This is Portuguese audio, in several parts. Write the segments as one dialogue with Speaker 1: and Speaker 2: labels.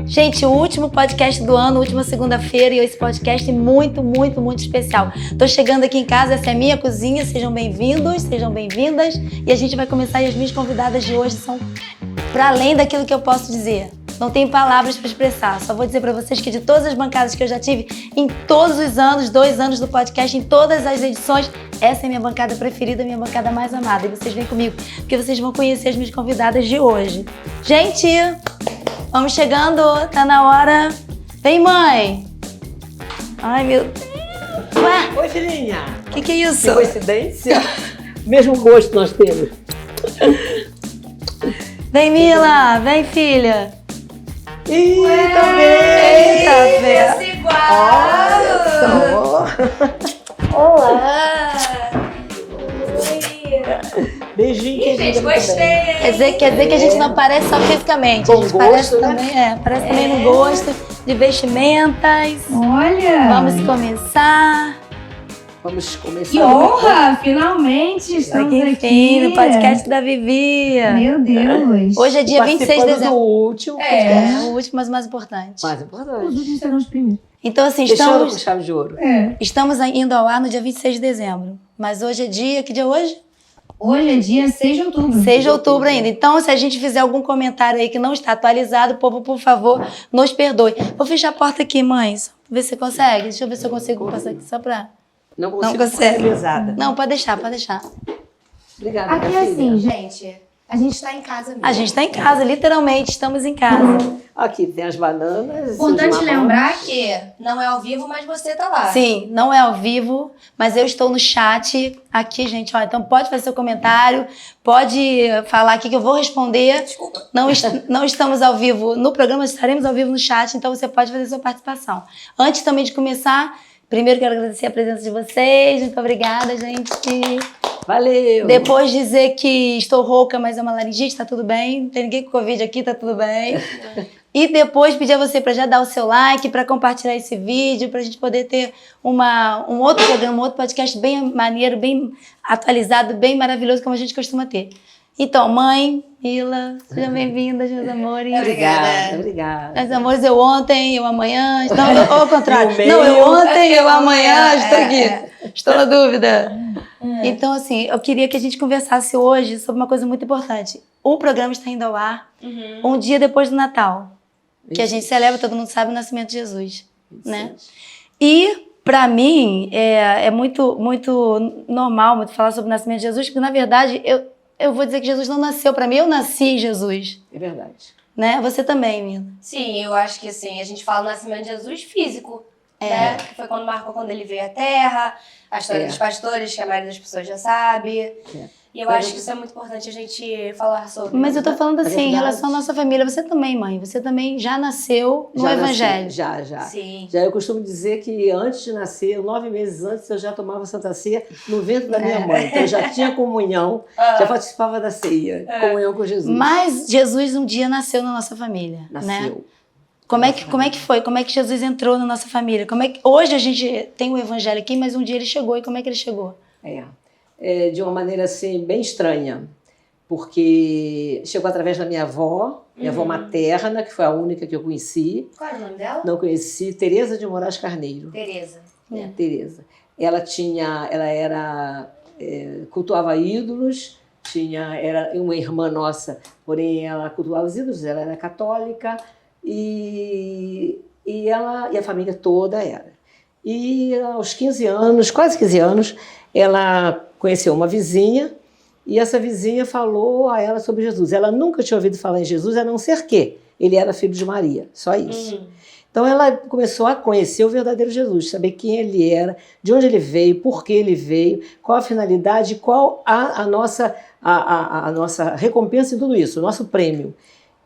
Speaker 1: Gente, o último podcast do ano, última segunda-feira, e esse podcast é muito, muito, muito especial. Tô chegando aqui em casa, essa é a minha cozinha, sejam bem-vindos, sejam bem-vindas. E a gente vai começar, e as minhas convidadas de hoje são para além daquilo que eu posso dizer. Não tenho palavras para expressar, só vou dizer para vocês que de todas as bancadas que eu já tive, em todos os anos, 2 anos do podcast, em todas as edições, essa é a minha bancada preferida, a minha bancada mais amada. E vocês vêm comigo, porque vocês vão conhecer as minhas convidadas de hoje. Gente, vamos chegando, tá na hora. Vem, mãe! Ai, meu Deus! Ué?
Speaker 2: Oi, filhinha!
Speaker 1: O que é isso?
Speaker 2: Que coincidência! Mesmo gosto nós temos.
Speaker 1: Vem, Mila! Vem, filha!
Speaker 2: Eita,
Speaker 1: Eita,
Speaker 3: Esse igual! Olá!
Speaker 2: Beijinho,
Speaker 3: Ih, gente, gostei!
Speaker 1: Quer dizer que a gente não aparece só fisicamente,
Speaker 2: Com
Speaker 1: a gente
Speaker 2: gosto,
Speaker 1: parece
Speaker 2: né?
Speaker 1: também, parece também no gosto de vestimentas.
Speaker 3: Olha!
Speaker 1: Vamos começar.
Speaker 2: Vamos começar.
Speaker 3: Que honra! Finalmente estamos
Speaker 1: Enfim,
Speaker 3: aqui!
Speaker 1: no podcast da Vivi.
Speaker 3: Meu Deus!
Speaker 1: Hoje é dia 26 de
Speaker 2: Participando
Speaker 1: dezembro.
Speaker 2: do último.
Speaker 1: É, o último, mas o mais importante.
Speaker 2: Mais
Speaker 3: Os
Speaker 2: importante.
Speaker 3: últimos serão os primeiros.
Speaker 1: Então, assim,
Speaker 2: Fechando com chave de ouro.
Speaker 1: estamos indo ao ar no dia 26 de dezembro. Mas hoje é dia... Que dia é hoje?
Speaker 3: Hoje é dia 6 de outubro.
Speaker 1: 6 de outubro ainda. Então, se a gente fizer algum comentário aí que não está atualizado, povo, por favor, nos perdoe. Vou fechar a porta aqui, mãe. Só pra ver se você consegue. Deixa eu ver se eu consigo passar aqui só pra...
Speaker 2: Não consigo
Speaker 1: consegue.
Speaker 2: ficar pesada.
Speaker 1: Não, pode deixar, pode deixar.
Speaker 2: Obrigada,
Speaker 3: Aqui
Speaker 2: minha
Speaker 3: é
Speaker 2: filha.
Speaker 3: assim, gente. A gente tá em casa mesmo.
Speaker 1: A gente tá em casa, literalmente, estamos em casa.
Speaker 2: Aqui tem as bananas.
Speaker 3: Importante
Speaker 2: os marrons.
Speaker 3: lembrar que não é ao vivo, mas você tá lá.
Speaker 1: Sim, não é ao vivo, mas eu estou no chat aqui, gente. Ó, então pode fazer seu comentário, pode falar aqui que eu vou responder.
Speaker 3: Desculpa.
Speaker 1: Não estamos ao vivo no programa, estaremos ao vivo no chat, então você pode fazer sua participação. Antes também de começar, primeiro quero agradecer a presença de vocês. Muito obrigada, gente.
Speaker 2: Valeu!
Speaker 1: Depois dizer que estou rouca, mas é uma laringite, tá tudo bem. Não tem ninguém com Covid aqui, tá tudo bem. E depois pedir a você para já dar o seu like, para compartilhar esse vídeo, para a gente poder ter um outro programa, um outro podcast bem maneiro, bem atualizado, bem maravilhoso, como a gente costuma ter. Então, mãe, Mila, sejam bem-vindas, meus amores.
Speaker 2: Obrigada, obrigada.
Speaker 1: Meus amores, eu ontem, eu amanhã. Não, ou ao contrário.
Speaker 2: E o
Speaker 1: Não, eu
Speaker 2: meio?
Speaker 1: ontem, eu amanhã. Estou aqui. Estou na dúvida. Então, assim, eu queria que a gente conversasse hoje sobre uma coisa muito importante. O programa está indo ao ar um dia depois do Natal, que a gente celebra, todo mundo sabe, o nascimento de Jesus, né? E, para mim, é muito, muito normal muito falar sobre o nascimento de Jesus, porque, na verdade, eu vou dizer que Jesus não nasceu para mim, eu nasci em Jesus,
Speaker 2: É verdade.
Speaker 1: né? Você também, Mila.
Speaker 4: Sim, eu acho que assim, a gente fala do nascimento de Jesus físico, né? Que foi quando ele veio à Terra, a história dos pastores, que a maioria das pessoas já sabe. E eu acho que isso é muito importante a gente falar sobre.
Speaker 1: Mas eu tô falando assim, em
Speaker 2: verdade.
Speaker 1: relação à nossa família. Você também, mãe. Você também já nasceu no
Speaker 2: Já nasci,
Speaker 1: Evangelho.
Speaker 2: Já.
Speaker 4: Sim.
Speaker 2: Já eu costumo dizer que antes de nascer, 9 meses antes, eu já tomava Santa Ceia no ventre da minha mãe. Então eu já tinha comunhão, já participava da ceia, comunhão com Jesus.
Speaker 1: Mas Jesus um dia nasceu na nossa família, né?
Speaker 2: Nasceu.
Speaker 1: Como é que foi? Como é que Jesus entrou na nossa família? Hoje a gente tem o Evangelho aqui, mas um dia ele chegou. E como é que ele chegou?
Speaker 2: De uma maneira assim, bem estranha. Porque chegou através da minha avó materna, que foi a única que eu conheci.
Speaker 4: Qual era o nome dela?
Speaker 2: Não conheci, Teresa de Moraes Carneiro.
Speaker 4: Tereza.
Speaker 2: Teresa. Ela cultuava ídolos, era uma irmã nossa, porém ela cultuava os ídolos, ela era católica e a família toda era. E aos 15 anos, quase 15 anos, ela conheceu uma vizinha e essa vizinha falou a ela sobre Jesus. Ela nunca tinha ouvido falar em Jesus, a não ser que ele era filho de Maria, só isso. Então ela começou a conhecer o verdadeiro Jesus, saber quem ele era, de onde ele veio, por que ele veio, qual a finalidade, qual a nossa recompensa em tudo isso, o nosso prêmio.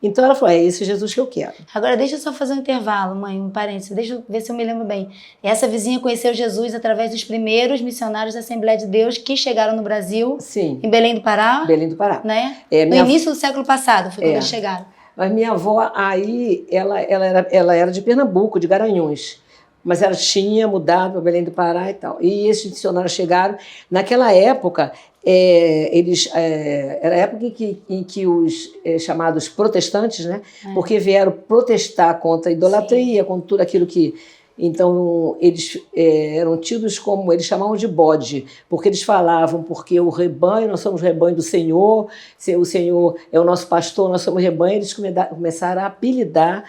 Speaker 2: Então ela falou, é esse Jesus que eu quero.
Speaker 1: Agora deixa eu só fazer um intervalo, mãe, um parênteses. Deixa eu ver se eu me lembro bem. Essa vizinha conheceu Jesus através dos primeiros missionários da Assembleia de Deus que chegaram no Brasil,
Speaker 2: Sim,
Speaker 1: em Belém do Pará,
Speaker 2: Belém do Pará.
Speaker 1: né?
Speaker 2: É,
Speaker 1: No início do século passado foi quando eles chegaram.
Speaker 2: Mas minha avó, aí, ela era de Pernambuco, de Garanhuns. mas ela tinha mudado para Belém do Pará e tal. E esses missionários chegaram. Naquela época, era a época em que os chamados protestantes, né? Porque vieram protestar contra a idolatria, contra tudo aquilo que... Então, eles eram tidos como, eles chamavam de bode, porque eles falavam, porque o rebanho, nós somos rebanho do Senhor, o Senhor é o nosso pastor, nós somos rebanho, eles começaram a apelidar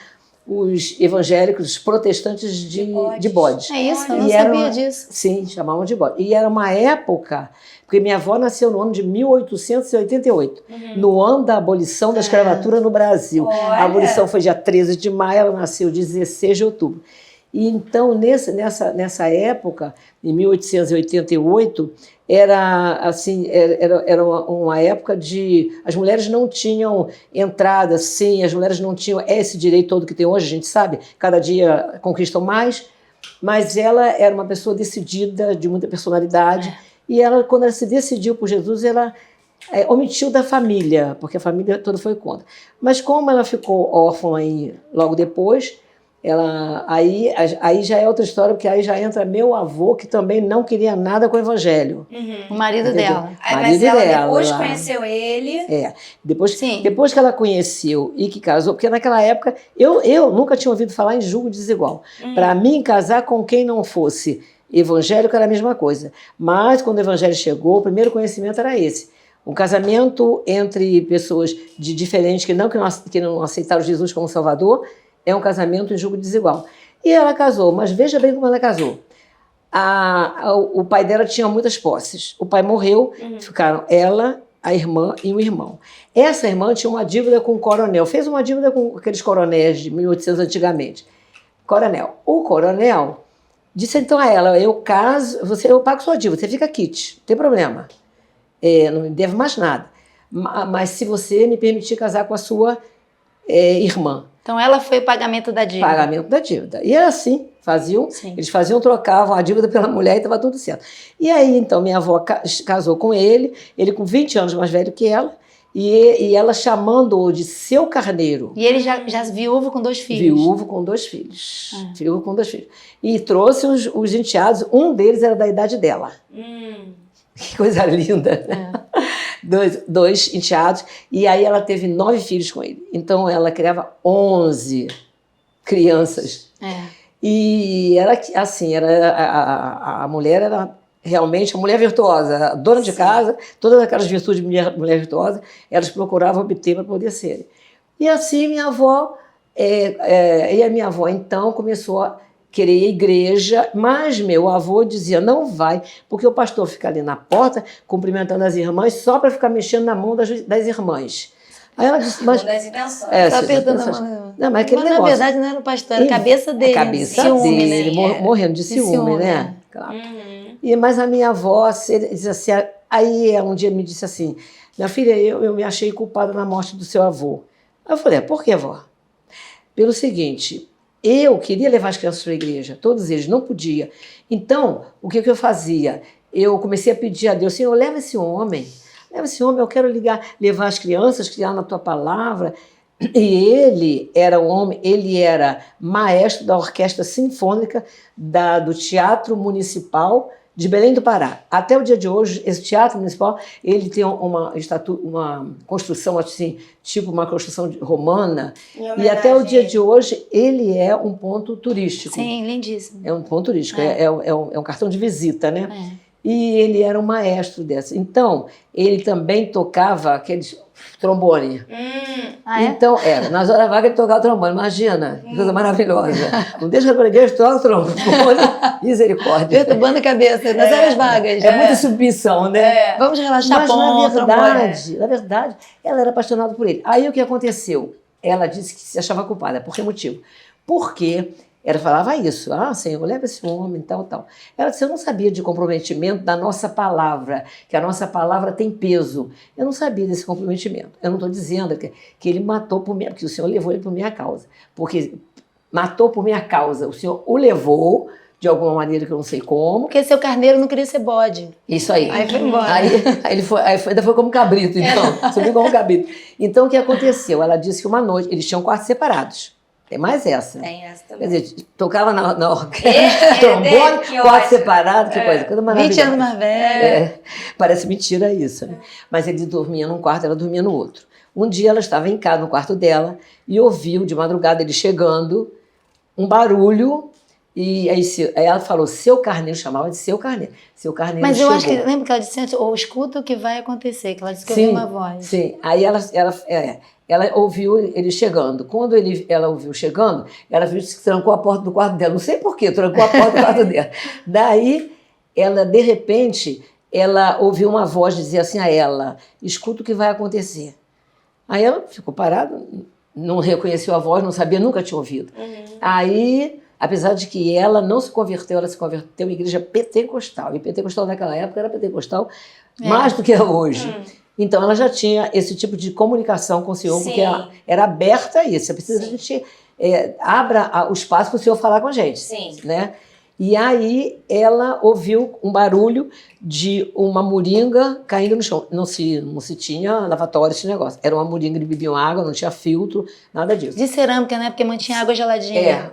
Speaker 2: os evangélicos, os protestantes de bodes.
Speaker 1: É isso, eu não sabia disso.
Speaker 2: Sim, chamavam de bode. E era uma época, porque minha avó nasceu no ano de 1888, no ano da abolição da escravatura no Brasil.
Speaker 4: Olha.
Speaker 2: A abolição foi dia 13 de maio, ela nasceu 16 de outubro. E então, nessa época, em 1888, era uma época de... As mulheres não tinham entrada, sim, as mulheres não tinham esse direito todo que tem hoje, a gente sabe, cada dia conquistam mais, mas ela era uma pessoa decidida, de muita personalidade, e ela, quando ela se decidiu por Jesus, ela omitiu da família, porque a família toda foi contra. Mas como ela ficou órfã logo depois... Aí já é outra história, porque aí já entra meu avô, que também não queria nada com o evangelho.
Speaker 1: O marido dela.
Speaker 4: Mas ela depois conheceu ele.
Speaker 2: Depois que ela conheceu e que casou, porque naquela época eu nunca tinha ouvido falar em julgo desigual. Para mim, casar com quem não fosse evangélico era a mesma coisa. Mas quando o evangelho chegou, o primeiro conhecimento era esse. Um casamento entre pessoas diferentes que não aceitaram Jesus como Salvador, é um casamento em julgo desigual. E ela casou, mas veja bem como ela casou. O pai dela tinha muitas posses. O pai morreu, ficaram ela, a irmã e o irmão. Essa irmã tinha uma dívida com o coronel, fez uma dívida com aqueles coronéis de 1800 antigamente. Coronel. O coronel disse então a ela, eu pago sua dívida, você fica quite, não tem problema. Não me devo mais nada. Mas se você me permitir casar com a sua irmã.
Speaker 1: Então ela foi o pagamento da dívida.
Speaker 2: Pagamento da dívida. E era assim, eles trocavam a dívida pela mulher e estava tudo certo. E aí, então, minha avó casou com ele com 20 anos mais velho que ela, e ela chamando-o de seu carneiro.
Speaker 1: E ele já viúvo com 2 filhos.
Speaker 2: Viúvo com 2 filhos. Viúvo com 2 filhos. E trouxe os enteados, um deles era da idade dela. Que coisa linda, né? 2 enteados, e aí ela teve 9 filhos com ele. Então ela criava 11 crianças. E era assim, a mulher era realmente a mulher virtuosa, a dona de casa, todas aquelas virtudes de mulher virtuosa, elas procuravam obter para poder serem. E assim minha avó, a minha avó então começou a querer igreja, mas meu avô dizia, não vai, porque o pastor fica ali na porta, cumprimentando as irmãs, só para ficar mexendo na mão das irmãs. Aí ela disse, mas...
Speaker 4: das intenções.
Speaker 1: Só apertando a mão.
Speaker 2: Não, mas
Speaker 1: na verdade não era o pastor, era a cabeça dele.
Speaker 2: A cabeça
Speaker 1: ciúme,
Speaker 2: dele,
Speaker 1: né?
Speaker 2: morrendo de ciúme, né? Claro. Mas a minha avó disse assim, aí um dia me disse assim, minha filha, eu me achei culpada na morte do seu avô. Aí eu falei, por que, avó? Pelo seguinte... Eu queria levar as crianças para a igreja, todos eles, não podia. Então, o que eu fazia? Eu comecei a pedir a Deus, Senhor, leva esse homem, eu quero levar as crianças, criar na tua palavra. E ele era ele era maestro da orquestra sinfônica do Teatro Municipal de Belém do Pará. Até o dia de hoje, esse Teatro Municipal, ele tem uma construção assim, tipo uma construção romana, e até o dia de hoje ele é um ponto turístico.
Speaker 1: Sim, lindíssimo.
Speaker 2: É um ponto turístico, é um cartão de visita, né? E ele era um maestro dessa. Então, ele também tocava aqueles trombone. Então, nas horas vagas ele tocava trombone, imagina, que coisa maravilhosa. Não deixa para a igreja, toca trombone, misericórdia.
Speaker 1: Perturbando a cabeça, nas horas vagas.
Speaker 2: É muita submissão, né?
Speaker 1: Vamos relaxar a ponta.
Speaker 2: Na verdade, ela era apaixonada por ele. Aí o que aconteceu? Ela disse que se achava culpada. Por que motivo? Porque ela falava isso, Senhor, leva esse homem, tal. Ela disse, eu não sabia de comprometimento da nossa palavra, que a nossa palavra tem peso. Eu não sabia desse comprometimento. Eu não estou dizendo que ele matou porque o Senhor levou ele por minha causa. Porque matou por minha causa. O Senhor o levou de alguma maneira que eu não sei como.
Speaker 1: Porque seu carneiro não queria ser bode.
Speaker 2: Isso aí.
Speaker 1: Aí foi embora.
Speaker 2: Aí ainda foi como cabrito, então. Subiu como cabrito. Então, o que aconteceu? Ela disse que uma noite, eles tinham quartos separados. Tem mais essa.
Speaker 4: Tem essa
Speaker 2: Quer
Speaker 4: também.
Speaker 2: dizer, tocava na orquestra, trombone,
Speaker 4: que
Speaker 2: quarto
Speaker 4: ótimo.
Speaker 2: separado, que coisa
Speaker 1: 20
Speaker 2: maravilhosa.
Speaker 1: anos mais velho.
Speaker 2: É, parece mentira isso, né? Mas ele dormia num quarto, ela dormia no outro. Um dia ela estava em casa, no quarto dela, e ouviu de madrugada ele chegando, um barulho, e aí ela falou, seu Carneiro, chamava de seu Carneiro. Seu Carneiro
Speaker 1: Mas eu
Speaker 2: chegou.
Speaker 1: acho que, lembra que ela disse antes, ou escuta o que vai acontecer, que ela disse que
Speaker 2: Sim,
Speaker 1: ouviu uma voz.
Speaker 2: Sim, aí ela ouviu ele chegando. Quando ela ouviu chegando, ela viu que trancou a porta do quarto dela. Não sei por quê, trancou a porta do quarto dela. Daí, de repente, ela ouviu uma voz dizer assim a ela, escuta o que vai acontecer. Aí ela ficou parada, não reconheceu a voz, não sabia, nunca tinha ouvido. Aí, apesar de que ela não se converteu, ela se converteu em igreja pentecostal. E pentecostal naquela época era pentecostal mais do que é hoje. Então ela já tinha esse tipo de comunicação com o Senhor,
Speaker 4: Sim.
Speaker 2: porque ela era aberta a isso. Você precisa que a gente abra o espaço para o Senhor falar com a gente.
Speaker 4: Sim.
Speaker 2: Né? E aí ela ouviu um barulho de uma moringa caindo no chão. Não se tinha lavatório, esse negócio. Era uma moringa, eles bebiam água, não tinha filtro, nada disso.
Speaker 1: De cerâmica, né? Porque mantinha água geladinha.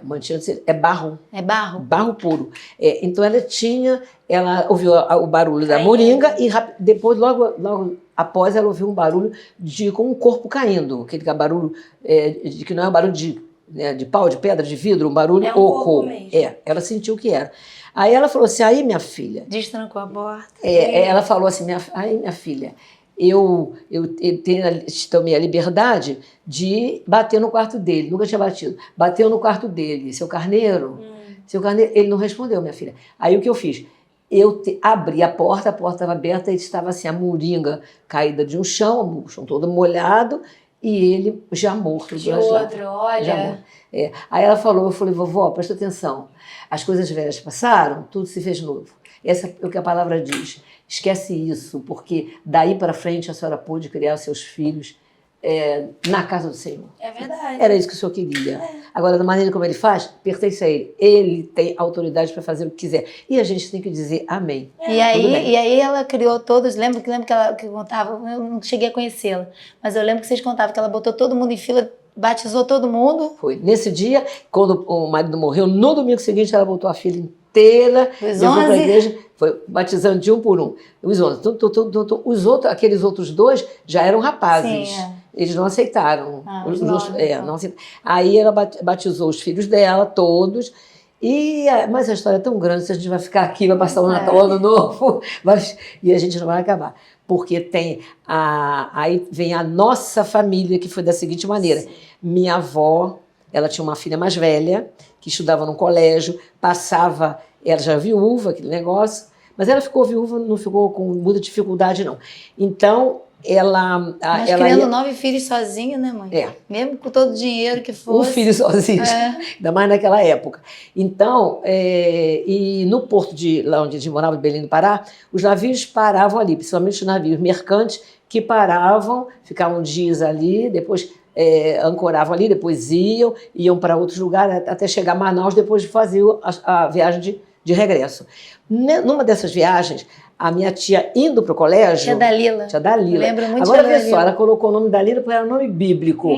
Speaker 2: É barro.
Speaker 1: É barro?
Speaker 2: Barro puro. Então ela ouviu o barulho da moringa e depois, logo após, ela ouviu um barulho com um corpo caindo. Aquele barulho que não é um barulho de pau, de pedra, de vidro, um barulho oco. Ela sentiu o que era. Aí ela falou assim, aí minha filha...
Speaker 1: Destrancou a porta.
Speaker 2: Ela falou assim, aí minha filha, eu tomei a liberdade de bater no quarto dele, nunca tinha batido. Bateu no quarto dele, seu Carneiro, ele não respondeu, minha filha. Aí o que eu fiz? Eu abri a porta estava aberta e estava assim, a moringa caída de um chão, o chão todo molhado, e ele já morto.
Speaker 4: De outro, olha.
Speaker 2: Já morto. Aí ela falou, eu falei, vovó, presta atenção, as coisas velhas passaram, tudo se fez novo. Essa é o que a palavra diz. Esquece isso, porque daí para frente a senhora pôde criar os seus filhos na casa do Senhor.
Speaker 4: É verdade.
Speaker 2: Era isso que o Senhor queria. Agora, da maneira como ele faz, pertence a ele. Ele tem autoridade para fazer o que quiser. E a gente tem que dizer amém.
Speaker 1: E aí ela criou todos, lembra que ela contava, eu não cheguei a conhecê-la, mas eu lembro que vocês contavam que ela botou todo mundo em fila, batizou todo mundo.
Speaker 2: Foi. Nesse dia, quando o marido morreu, no domingo seguinte ela botou a filha inteira, levou para a igreja, foi batizando de um por um. Os 11. Aqueles outros dois já eram rapazes.
Speaker 1: Sim,
Speaker 2: Eles não aceitaram.
Speaker 1: Não
Speaker 2: aceitaram. Aí ela batizou os filhos dela, todos. Mas a história é tão grande, se a gente vai ficar aqui, vai passar o Natal, o Ano Novo, e a gente não vai acabar. Porque aí vem a nossa família, que foi da seguinte maneira. Sim. Minha avó, ela tinha uma filha mais velha, que estudava num colégio, ela já viúva, aquele negócio, mas ela ficou viúva, não ficou com muita dificuldade, não. Então,
Speaker 1: Mas criando 9 filhos sozinha, né, mãe? Mesmo com todo o dinheiro que fosse.
Speaker 2: Um filho sozinho, ainda mais naquela época. Então, e no porto lá onde a gente morava, de Belém do Pará, os navios paravam ali, principalmente os navios mercantes, que paravam, ficavam dias ali, depois ancoravam ali, depois iam para outros lugares, até chegar a Manaus, depois faziam a viagem de regresso. Numa dessas viagens, a minha tia indo para o colégio...
Speaker 1: Tia Dalila.
Speaker 2: Tia Dalila.
Speaker 1: Lembro muito
Speaker 2: Agora,
Speaker 1: de
Speaker 2: vê só, ela colocou o nome Dalila porque era um nome bíblico.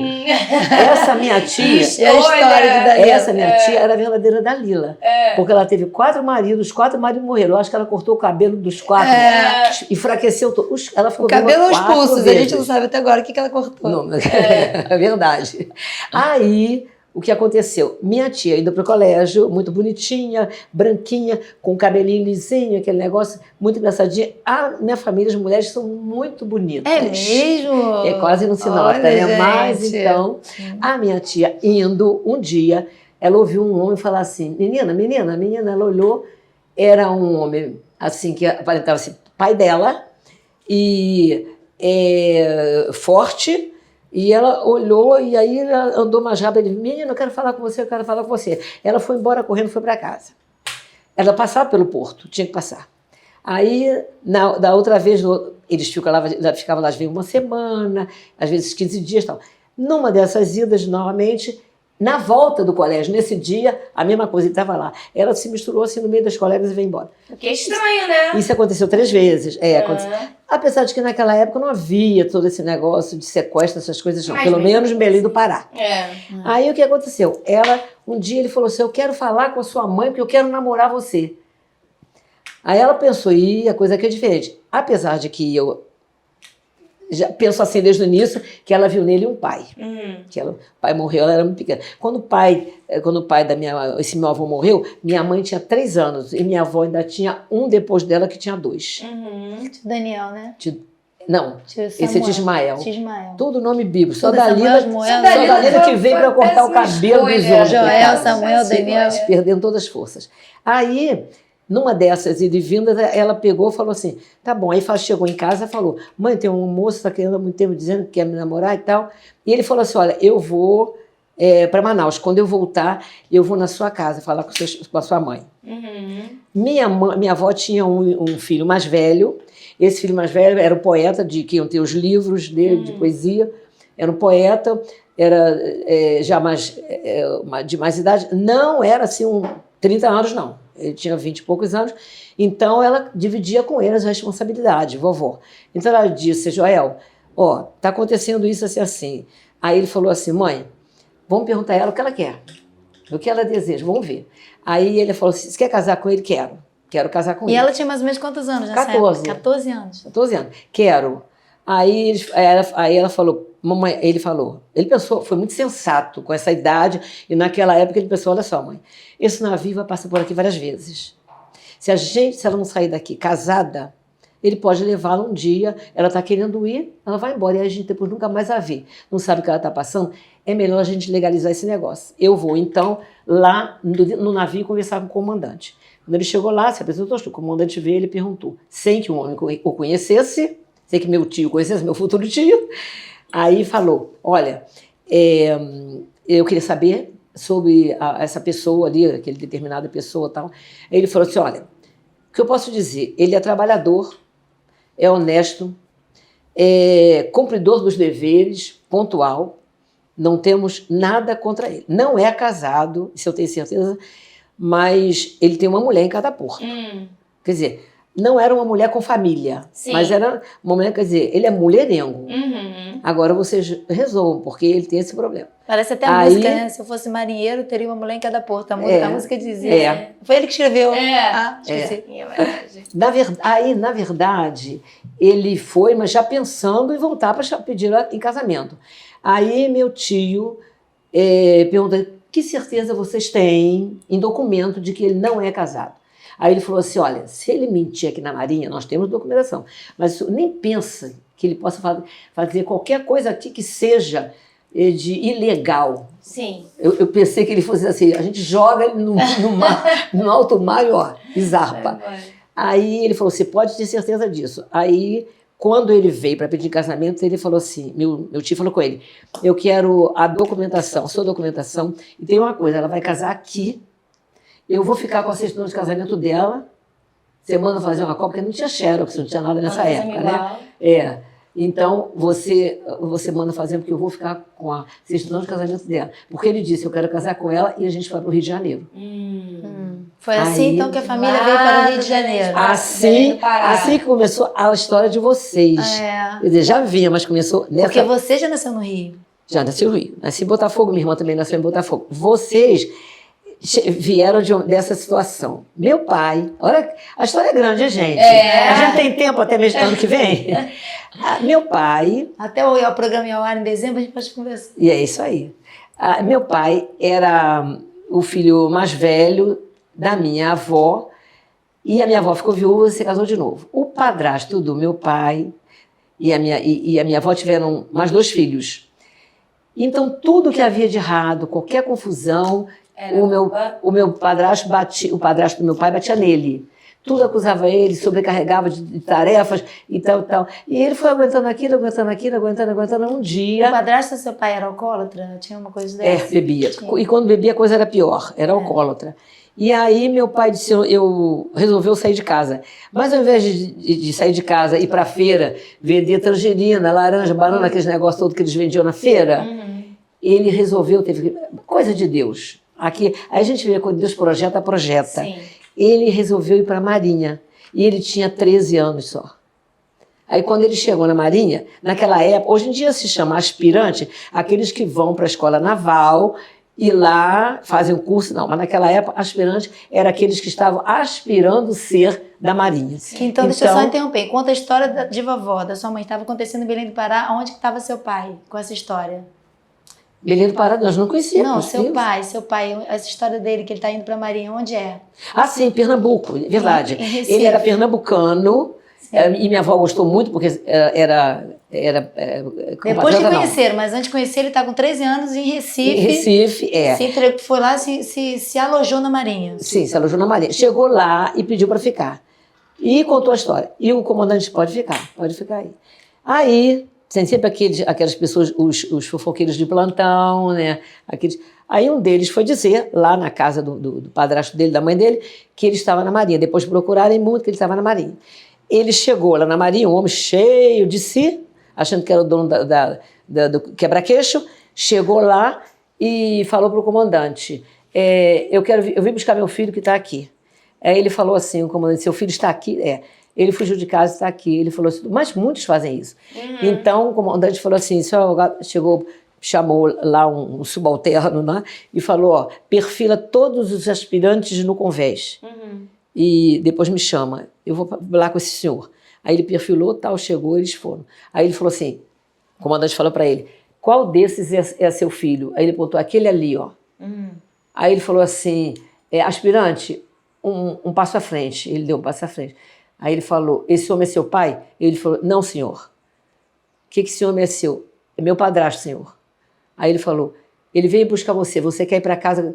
Speaker 2: Essa minha tia...
Speaker 1: É a história de Dalila.
Speaker 2: Essa minha tia era a verdadeira Dalila. Porque ela teve 4 maridos, os 4 maridos morreram. Eu acho que ela cortou o cabelo dos 4. Enfraqueceu todo. Ela ficou
Speaker 1: o cabelo aos pulsos,
Speaker 2: vezes.
Speaker 1: A gente não sabe até agora o que ela cortou.
Speaker 2: Não, é verdade. Aí... O que aconteceu? Minha tia indo para o colégio, muito bonitinha, branquinha, com o cabelinho lisinho, aquele negócio muito engraçadinho. A minha família, as mulheres são muito bonitas.
Speaker 1: É mesmo?
Speaker 2: Quase não se nota, né?
Speaker 1: Gente.
Speaker 2: Mas então, a minha tia indo um dia, ela ouviu um homem falar assim, menina, ela olhou, era um homem assim, que aparentava assim, pai dela, e forte. E ela olhou e aí ela andou mais rápido. Ele disse, menina, eu quero falar com você, eu quero falar com você. Ela foi embora correndo, foi para casa. Ela passava pelo porto, tinha que passar. Aí, da outra vez, eles ficavam lá, às vezes, uma semana, às vezes 15 dias e tal. Numa dessas idas, novamente, Na volta do colégio, nesse dia, a mesma coisa, ele estava lá. Ela se misturou assim no meio das colegas e veio embora.
Speaker 4: O que é estranho, né?
Speaker 2: Isso aconteceu 3 vezes. Aconteceu. Apesar de que naquela época não havia todo esse negócio de sequestro, essas coisas não.
Speaker 4: Mas
Speaker 2: Pelo
Speaker 4: mesmo
Speaker 2: menos em Belém do Pará.
Speaker 4: É.
Speaker 2: Aí o que aconteceu? Um dia ele falou assim, eu quero falar com a sua mãe porque eu quero namorar você. Aí ela pensou, a coisa aqui é diferente. Apesar de que eu já penso assim desde o início, que ela viu nele um pai. O pai morreu, ela era muito pequena. Quando o pai esse meu avô morreu, minha mãe tinha 3 anos e minha avó ainda tinha um depois dela que tinha 2.
Speaker 1: Tio Daniel, né?
Speaker 2: Não,
Speaker 1: Tio
Speaker 2: esse é
Speaker 1: Ismael.
Speaker 2: Tio Ismael.
Speaker 1: Tio Ismael.
Speaker 2: Tudo nome bíblico. Só
Speaker 1: Tudo
Speaker 2: Dalila que veio para cortar o cabelo dos outros.
Speaker 1: Joel, Samuel, Daniel.
Speaker 2: Perdendo todas as forças. Aí, numa dessas idas e vindas, ela pegou e falou assim, tá bom. Aí chegou em casa e falou, mãe, tem um moço que está querendo há muito tempo dizendo que quer me namorar e tal. E ele falou assim, olha, eu vou para Manaus. Quando eu voltar, eu vou na sua casa falar com a sua mãe. Minha avó tinha um filho mais velho. Esse filho mais velho era um poeta, que iam ter os livros dele, de poesia. Era um poeta, era já de mais idade. Não era assim, 30 anos, não. Ele tinha 20 e poucos anos. Então, ela dividia com ele as responsabilidades, vovó. Então, ela disse, Joel, tá acontecendo isso assim, assim. Aí ele falou assim, mãe, vamos perguntar a ela o que ela quer, o que ela deseja, vamos ver. Aí ele falou assim, você quer casar com ele? Quero casar com ele.
Speaker 1: E ela tinha mais ou menos quantos anos nessa
Speaker 2: 14.
Speaker 1: época? 14 anos.
Speaker 2: 14 anos. Quero. Aí ela falou, mamãe, ele pensou, foi muito sensato com essa idade, e naquela época ele pensou, olha só, mãe, esse navio vai passar por aqui várias vezes. Se ela não sair daqui casada, ele pode levá-la um dia, ela está querendo ir, ela vai embora, e a gente depois nunca mais a vê. Não sabe o que ela está passando? É melhor a gente legalizar esse negócio. Eu vou, então, lá no navio conversar com o comandante. Quando ele chegou lá, se apresentou, o comandante veio, ele perguntou, sem que o homem o conhecesse, sem que meu tio conhecesse, meu futuro tio, aí falou, olha, eu queria saber sobre essa pessoa ali, aquele determinada pessoa e tal. Aí ele falou assim, olha, o que eu posso dizer? Ele é trabalhador, é honesto, é cumpridor dos deveres, pontual, não temos nada contra ele. Não é casado, isso eu tenho certeza, mas ele tem uma mulher em cada porto. Quer dizer, não era uma mulher com família, mas era uma mulher, quer dizer, ele é mulherengo. Agora vocês resolvam, porque ele tem esse problema.
Speaker 1: Parece até a música, né? Se eu fosse marinheiro, teria uma mulher em cada porto. A música dizia. Foi ele que escreveu. Esqueci.
Speaker 2: Na verdade, ele foi, mas já pensando em voltar para pedir em casamento. Aí meu tio pergunta, que certeza vocês têm em documento de que ele não é casado? Aí ele falou assim, olha, se ele mentir aqui na Marinha, nós temos documentação, mas nem pensa que ele possa fazer qualquer coisa aqui que seja de ilegal.
Speaker 4: Sim.
Speaker 2: Eu pensei que ele fosse assim, a gente joga ele no mar, no alto mar e zarpa. Aí ele falou, você pode ter certeza disso. Aí, quando ele veio para pedir casamento, ele falou assim, meu tio falou com ele, eu quero a documentação, sua documentação, e tem uma coisa, ela vai casar aqui, eu vou ficar com a certidão de casamento dela, você manda fazer uma cópia, porque não tinha xerox, não tinha nada nessa época, né? Então, você manda fazer, porque eu vou ficar com a certidão de casamento dela. Porque ele disse, eu quero casar com ela e a gente vai para o Rio de Janeiro.
Speaker 1: Foi assim, então, que a família veio para o Rio de Janeiro.
Speaker 2: Assim que começou a história de vocês. Quer dizer, já vinha, mas começou nessa...
Speaker 1: Porque você já nasceu no Rio.
Speaker 2: Já nasci no Rio. Nasci em Botafogo, minha irmã também nasceu em Botafogo. Vocês vieram dessa situação. Meu pai, olha, a história é grande, gente. A gente tem tempo até mesmo ano que vem. Meu pai...
Speaker 1: Até o programa ir ao ar em dezembro, a gente pode conversar.
Speaker 2: E é isso aí. Meu pai era o filho mais velho da minha avó, e a minha avó ficou viúva e se casou de novo. O padrasto do meu pai e a minha avó tiveram mais 2 filhos. Então, tudo que havia de errado, qualquer confusão... O meu padrasto o padrasto do meu pai batia nele. Tudo acusava ele, sobrecarregava de tarefas e tal, tal. E ele foi aguentando aquilo, aguentando um dia...
Speaker 1: O padrasto do seu pai era alcoólatra? Tinha uma coisa dessa?
Speaker 2: Bebia. E quando bebia a coisa era pior, era alcoólatra. E aí meu pai disse, resolveu sair de casa. Mas ao invés de sair de casa e ir para a feira, vender tangerina, laranja, banana, aqueles negócios todos que eles vendiam na feira... ele resolveu, teve coisa de Deus. Aqui, aí a gente vê quando Deus projeta.
Speaker 4: Sim.
Speaker 2: Ele resolveu ir para a Marinha e ele tinha 13 anos só. Aí quando ele chegou na Marinha, naquela época, hoje em dia se chama aspirante, aqueles que vão para a escola naval e lá fazem o curso, não, mas naquela época aspirante era aqueles que estavam aspirando ser da Marinha.
Speaker 1: Então, deixa eu só interromper. Conta a história de vovó, da sua mãe. Estava acontecendo em Belém do Pará. Onde que estava seu pai com essa história?
Speaker 2: Belém do Pará, nós não conhecíamos.
Speaker 1: Não, seu pai. Essa história dele, que ele está indo para a Marinha, onde é?
Speaker 2: Ah, sim, Pernambuco, verdade.
Speaker 1: Em Recife.
Speaker 2: Ele era pernambucano e minha avó gostou muito porque era
Speaker 1: Depois de conhecer, mas antes de conhecer, ele está com 13 anos em Recife.
Speaker 2: Em Recife,
Speaker 1: Foi lá, se alojou na Marinha.
Speaker 2: Sim, se alojou na Marinha. Chegou lá e pediu para ficar. E contou a história. E o comandante, pode ficar aí. Aí, tem sempre aquelas pessoas, os fofoqueiros de plantão, né? Aí um deles foi dizer, lá na casa do padrasto dele, da mãe dele, que ele estava na Marinha. Depois procurarem muito que ele estava na Marinha. Ele chegou lá na Marinha, um homem cheio de si, achando que era o dono do quebra-queixo, chegou lá e falou para o comandante, eu vim buscar meu filho que está aqui. Aí ele falou assim, o comandante, seu filho está aqui? Ele fugiu de casa e está aqui. Ele falou assim, mas muitos fazem isso. Então o comandante falou assim, chamou lá um subalterno, né, e falou, perfila todos os aspirantes no convés. E depois me chama, eu vou lá com esse senhor. Aí ele perfilou, chegou, eles foram. Aí ele falou assim, o comandante falou para ele, qual desses é seu filho? Aí ele apontou, aquele ali, ó. Aí ele falou assim, aspirante, um passo à frente. Ele deu um passo à frente. Aí ele falou, esse homem é seu pai? Ele falou, não, senhor. O que esse homem é seu? É meu padrasto, senhor. Aí ele falou, ele veio buscar você quer ir para casa,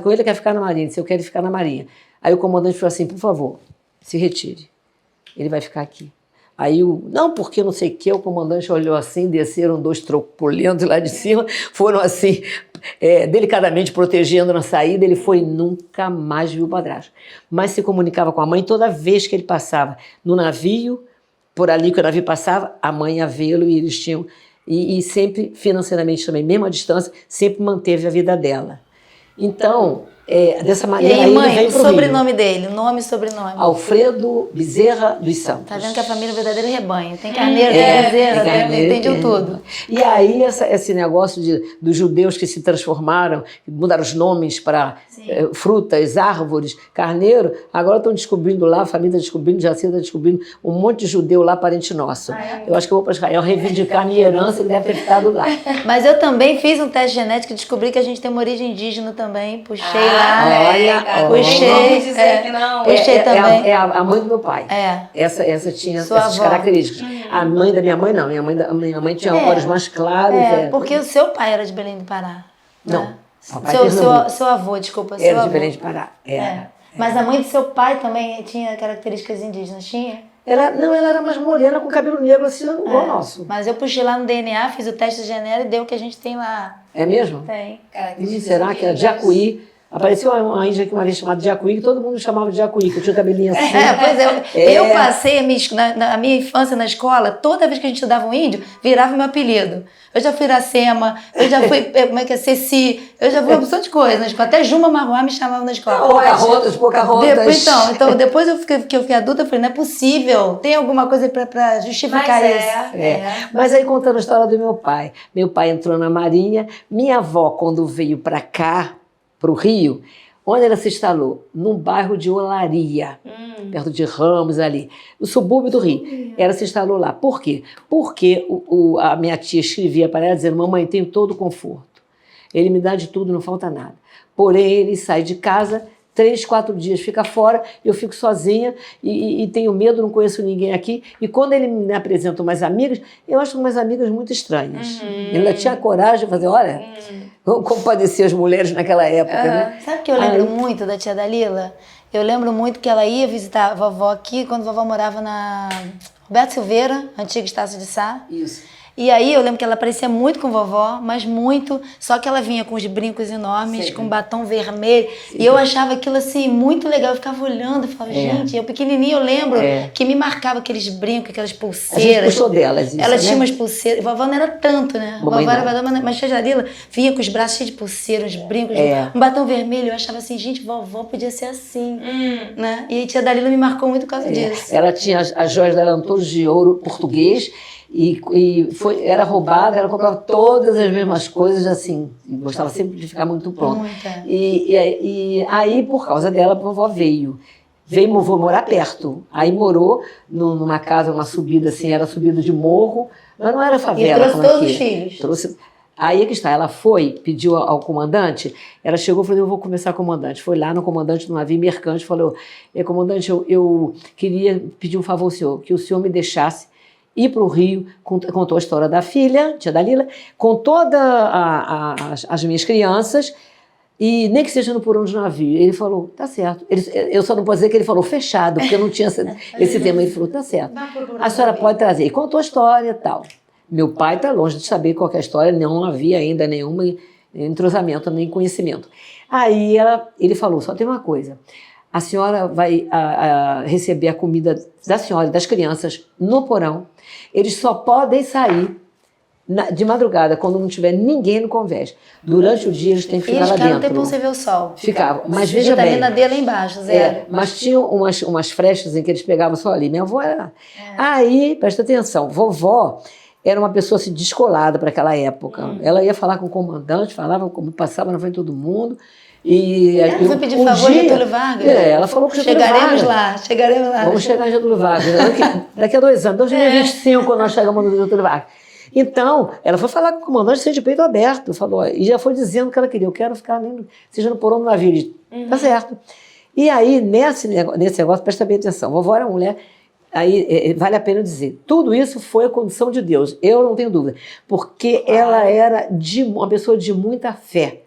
Speaker 2: com ele ou quer ficar na Marinha? Ele disse, eu quero ficar na Marinha. Aí o comandante falou assim, por favor, se retire. Ele vai ficar aqui. Aí não, porque não sei o que, o comandante olhou assim, desceram 2 tropulentos lá de cima, foram assim, delicadamente protegendo na saída, ele foi e nunca mais viu o padrasto. Mas se comunicava com a mãe toda vez que ele passava no navio, por ali que o navio passava, a mãe ia vê-lo e eles tinham... E sempre, financeiramente também, mesmo à distância, sempre manteve a vida dela. Então, dessa maneira,
Speaker 1: e aí, mãe,
Speaker 2: ele veio
Speaker 1: o
Speaker 2: pro
Speaker 1: sobrenome
Speaker 2: Rio.
Speaker 1: dele, nome e sobrenome.
Speaker 2: Alfredo Bezerra dos Santos.
Speaker 1: Tá vendo que a família é verdadeiro rebanho. Tem carneiro, tem bezerra, entendiam tudo.
Speaker 2: E aí, esse negócio dos judeus que se transformaram, mudaram os nomes para frutas, árvores, carneiro, agora estão descobrindo lá, a família está descobrindo, Jacinta está descobrindo, um monte de judeu lá, parente nosso. Eu acho que eu vou para Israel reivindicar minha herança, ele deve ter ficado lá.
Speaker 1: Mas eu também fiz um teste genético e descobri que a gente tem uma origem indígena também. Puxei lá. Puxei também.
Speaker 2: É a mãe do meu pai. Essa tinha essas características. A mãe da minha mãe, não. Minha mãe tinha olhos mais claros.
Speaker 1: Porque o seu pai era de Belém do Pará.
Speaker 2: Não.
Speaker 1: Né? Seu avô, desculpa. Seu
Speaker 2: era
Speaker 1: avô.
Speaker 2: de Belém do Pará.
Speaker 1: Mas a mãe do seu pai também tinha características indígenas? Tinha?
Speaker 2: Ela era mais morena, com cabelo negro, assim, igual o nosso.
Speaker 1: Mas eu puxei lá no DNA, fiz o teste genérico e deu o que a gente tem lá.
Speaker 2: É mesmo?
Speaker 1: Tem.
Speaker 2: E será que é Jacuí? Apareceu uma índia aqui uma vez chamada Jacuí, que todo mundo chamava de Jacuí, que eu tinha cabelinho assim.
Speaker 1: Pois é. Eu passei a minha infância na escola, toda vez que a gente estudava um índio, virava meu apelido. Eu já fui Iracema, eu já fui, Ceci, eu já fui uma opção de coisas na escola. Até Juma Marruá me chamava na escola.
Speaker 2: Pocahontas.
Speaker 1: Então, depois que eu fui adulta, eu falei, não é possível, tem alguma coisa pra justificar isso.
Speaker 2: Mas aí, contando a história do meu pai entrou na Marinha, minha avó, quando veio pra cá, pro Rio, onde ela se instalou? Num bairro de Olaria, perto de Ramos ali, no subúrbio do Rio. Ela se instalou lá. Por quê? Porque a minha tia escrevia para ela dizendo, mamãe, tenho todo o conforto. Ele me dá de tudo, não falta nada. Porém, ele sai de casa, 3, 4 dias fica fora, eu fico sozinha e tenho medo, não conheço ninguém aqui. E quando ele me apresenta umas amigas, eu acho umas amigas muito estranhas. Ele ainda tinha coragem de fazer, olha, vamos compadecer as mulheres naquela época, né?
Speaker 1: Sabe o que eu lembro muito da tia Dalila? Eu lembro muito que ela ia visitar a vovó aqui, quando a vovó morava na Roberto Silveira, antiga Estácio de Sá.
Speaker 2: Isso.
Speaker 1: E aí eu lembro que ela parecia muito com vovó, mas muito. Só que ela vinha com os brincos enormes, com batom vermelho. E eu achava aquilo assim muito legal. Eu ficava olhando e falava, gente, eu pequenininha, eu lembro que me marcava aqueles brincos, aquelas pulseiras.
Speaker 2: A gente gostou delas, isso,
Speaker 1: Ela
Speaker 2: né?
Speaker 1: tinha umas pulseiras. Vovó não era tanto, né?
Speaker 2: Mamãe
Speaker 1: Vovó
Speaker 2: não.
Speaker 1: era, mas tia Jalila vinha com os braços cheios de pulseiras, uns brincos, um batom vermelho. Eu achava assim, gente, vovó podia ser assim, né? E a tia Dalila me marcou muito por causa disso.
Speaker 2: Ela tinha as joias dela eram todas de ouro português era roubada, ela comprava todas as mesmas coisas, assim, gostava sempre de ficar muito pronta. E aí, por causa dela, a vovó veio. Vou morar perto. Aí morou numa casa, uma subida assim, era subida de morro, mas não era favela.
Speaker 1: E trouxe todos os filhos.
Speaker 2: Aí que está, ela pediu ao comandante, ela chegou e falou, eu vou começar comandante. Foi lá no comandante do navio mercante, falou, comandante, eu queria pedir um favor ao senhor, que o senhor me deixasse ir para o Rio, contou a história da filha, tia Dalila, com todas as minhas crianças, e nem que seja no porão de navio. Ele falou, tá certo. Eu só não posso dizer que ele falou fechado, porque eu não tinha esse tema. Ele falou, tá certo. A senhora pode trazer. E contou a história e tal. Meu pai está longe de saber qual é a história, não havia ainda nenhum entrosamento, nem conhecimento. Aí ele falou, só tem uma coisa, a senhora vai receber a comida da senhora e das crianças no porão, eles só podem sair de madrugada, quando não tiver ninguém no convés. Durante o dia eles têm que ficar lá dentro.
Speaker 1: Eles ficaram tempo sem ver o sol.
Speaker 2: Ficavam, mas veja bem.
Speaker 1: Vitamina D lá embaixo, zero.
Speaker 2: Mas tinham umas frechas em que eles pegavam só ali. Minha avó era... Aí, presta atenção, vovó era uma pessoa assim, descolada para aquela época. Ela ia falar com o comandante, falava como passava na frente de todo mundo.
Speaker 1: Ela foi pedir favor de Getúlio Vargas?
Speaker 2: Ela falou com o Getúlio Vargas.
Speaker 1: Chegaremos lá.
Speaker 2: Vamos chegar em Getúlio Vargas. Daqui a 2 anos, 2025, quando nós chegamos no Getúlio Vargas. Então, ela foi falar com o comandante sem de peito aberto, falou, e já foi dizendo o que ela queria, eu quero ficar seja no porão do navio. Ele disse, tá certo. E aí, nesse negócio, presta bem atenção, vovó era uma mulher, aí vale a pena dizer, tudo isso foi a condição de Deus, eu não tenho dúvida, porque ela era uma pessoa de muita fé.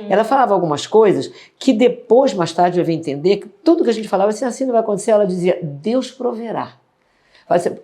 Speaker 2: Ela falava algumas coisas que depois, mais tarde, eu vim entender que tudo que a gente falava, assim não vai acontecer, ela dizia, Deus proverá.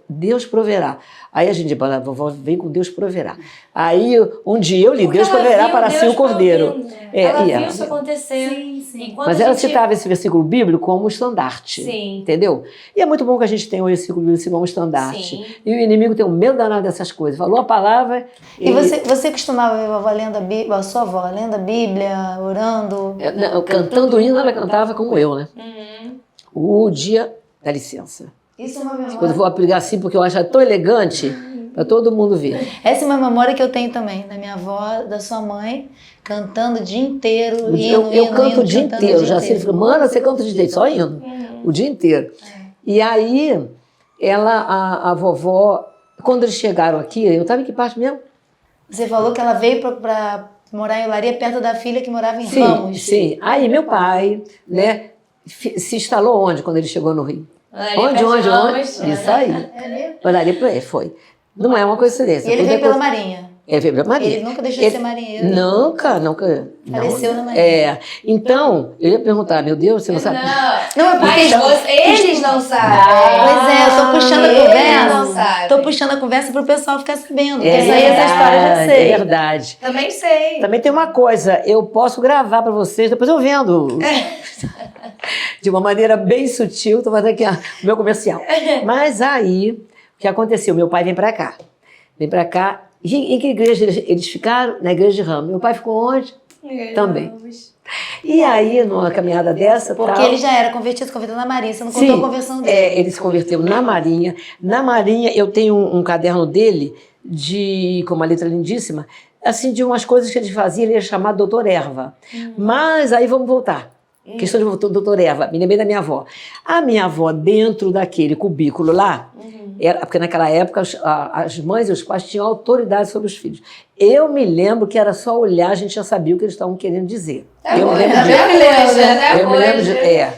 Speaker 2: Deus proverá. Aí a gente, a vovó vem com Deus proverá. Aí um dia eu li, Deus proverá para si o cordeiro.
Speaker 4: Ela viu isso acontecer. Sim.
Speaker 2: Mas ela citava esse versículo bíblico como estandarte.
Speaker 4: Sim.
Speaker 2: Entendeu? E é muito bom que a gente tenha o versículo bíblico como estandarte.
Speaker 4: Sim.
Speaker 2: E o inimigo tem um medo danado dessas coisas. Falou a palavra.
Speaker 1: E você costumava ver a vovó lendo a Bíblia, a sua avó lendo a Bíblia, orando?
Speaker 2: Cantando hino, ela cantava como eu, né? O dia da licença.
Speaker 1: Isso é uma memória.
Speaker 2: Quando eu vou aplicar assim, porque eu acho tão elegante, para todo mundo ver.
Speaker 1: Essa é uma memória que eu tenho também, da minha avó, da sua mãe, cantando o dia inteiro.
Speaker 2: Eu canto o dia inteiro, já sei. Mano, você canta o dia inteiro, só indo. O dia inteiro. E aí, a vovó, quando eles chegaram aqui, eu estava em que parte mesmo?
Speaker 1: Você falou que ela veio para morar em Olaria, perto da filha que morava em Ramos.
Speaker 2: Sim. Aí meu pai, né, se instalou onde, quando ele chegou no Rio? Onde? Isso aí.
Speaker 1: É mesmo?
Speaker 2: Olaria foi. Não é uma coincidência.
Speaker 1: E ele veio pela Marinha.
Speaker 2: Ele veio pela Marinha.
Speaker 1: Ele nunca deixou de ser marinheiro.
Speaker 2: Nunca.
Speaker 1: Faleceu na Marinha.
Speaker 2: Então, eu ia perguntar, meu Deus, você não sabe?
Speaker 1: Não, é porque
Speaker 4: eles não sabem.
Speaker 1: Pois é, eu tô puxando a
Speaker 4: Eles não
Speaker 1: conversa.
Speaker 4: sabem.
Speaker 1: Tô puxando a conversa pro pessoal ficar sabendo. Porque isso aí, essa história eu já sei.
Speaker 2: É verdade.
Speaker 4: Também sei.
Speaker 2: Também tem uma coisa, eu posso gravar para vocês, depois eu vendo. De uma maneira bem sutil, estou fazendo aqui o meu comercial. Mas aí, o que aconteceu? Meu pai vem para cá. Em que igreja eles ficaram? Na igreja de Ramos. Meu pai ficou onde? Também. E aí, numa caminhada dessa...
Speaker 1: Porque ele já era convertido na Marinha, você não contou a conversão dele.
Speaker 2: Ele se converteu na Marinha. Na Marinha, eu tenho um caderno dele, com uma letra lindíssima, assim, de umas coisas que ele fazia, ele ia chamar Doutor Erva. Mas aí vamos voltar. Questão de doutor Eva, me lembrei da minha avó. A minha avó, dentro daquele cubículo lá, porque naquela época as mães e os pais tinham autoridade sobre os filhos. Eu me lembro que era só olhar, a gente já sabia o que eles estavam querendo dizer. Eu me lembro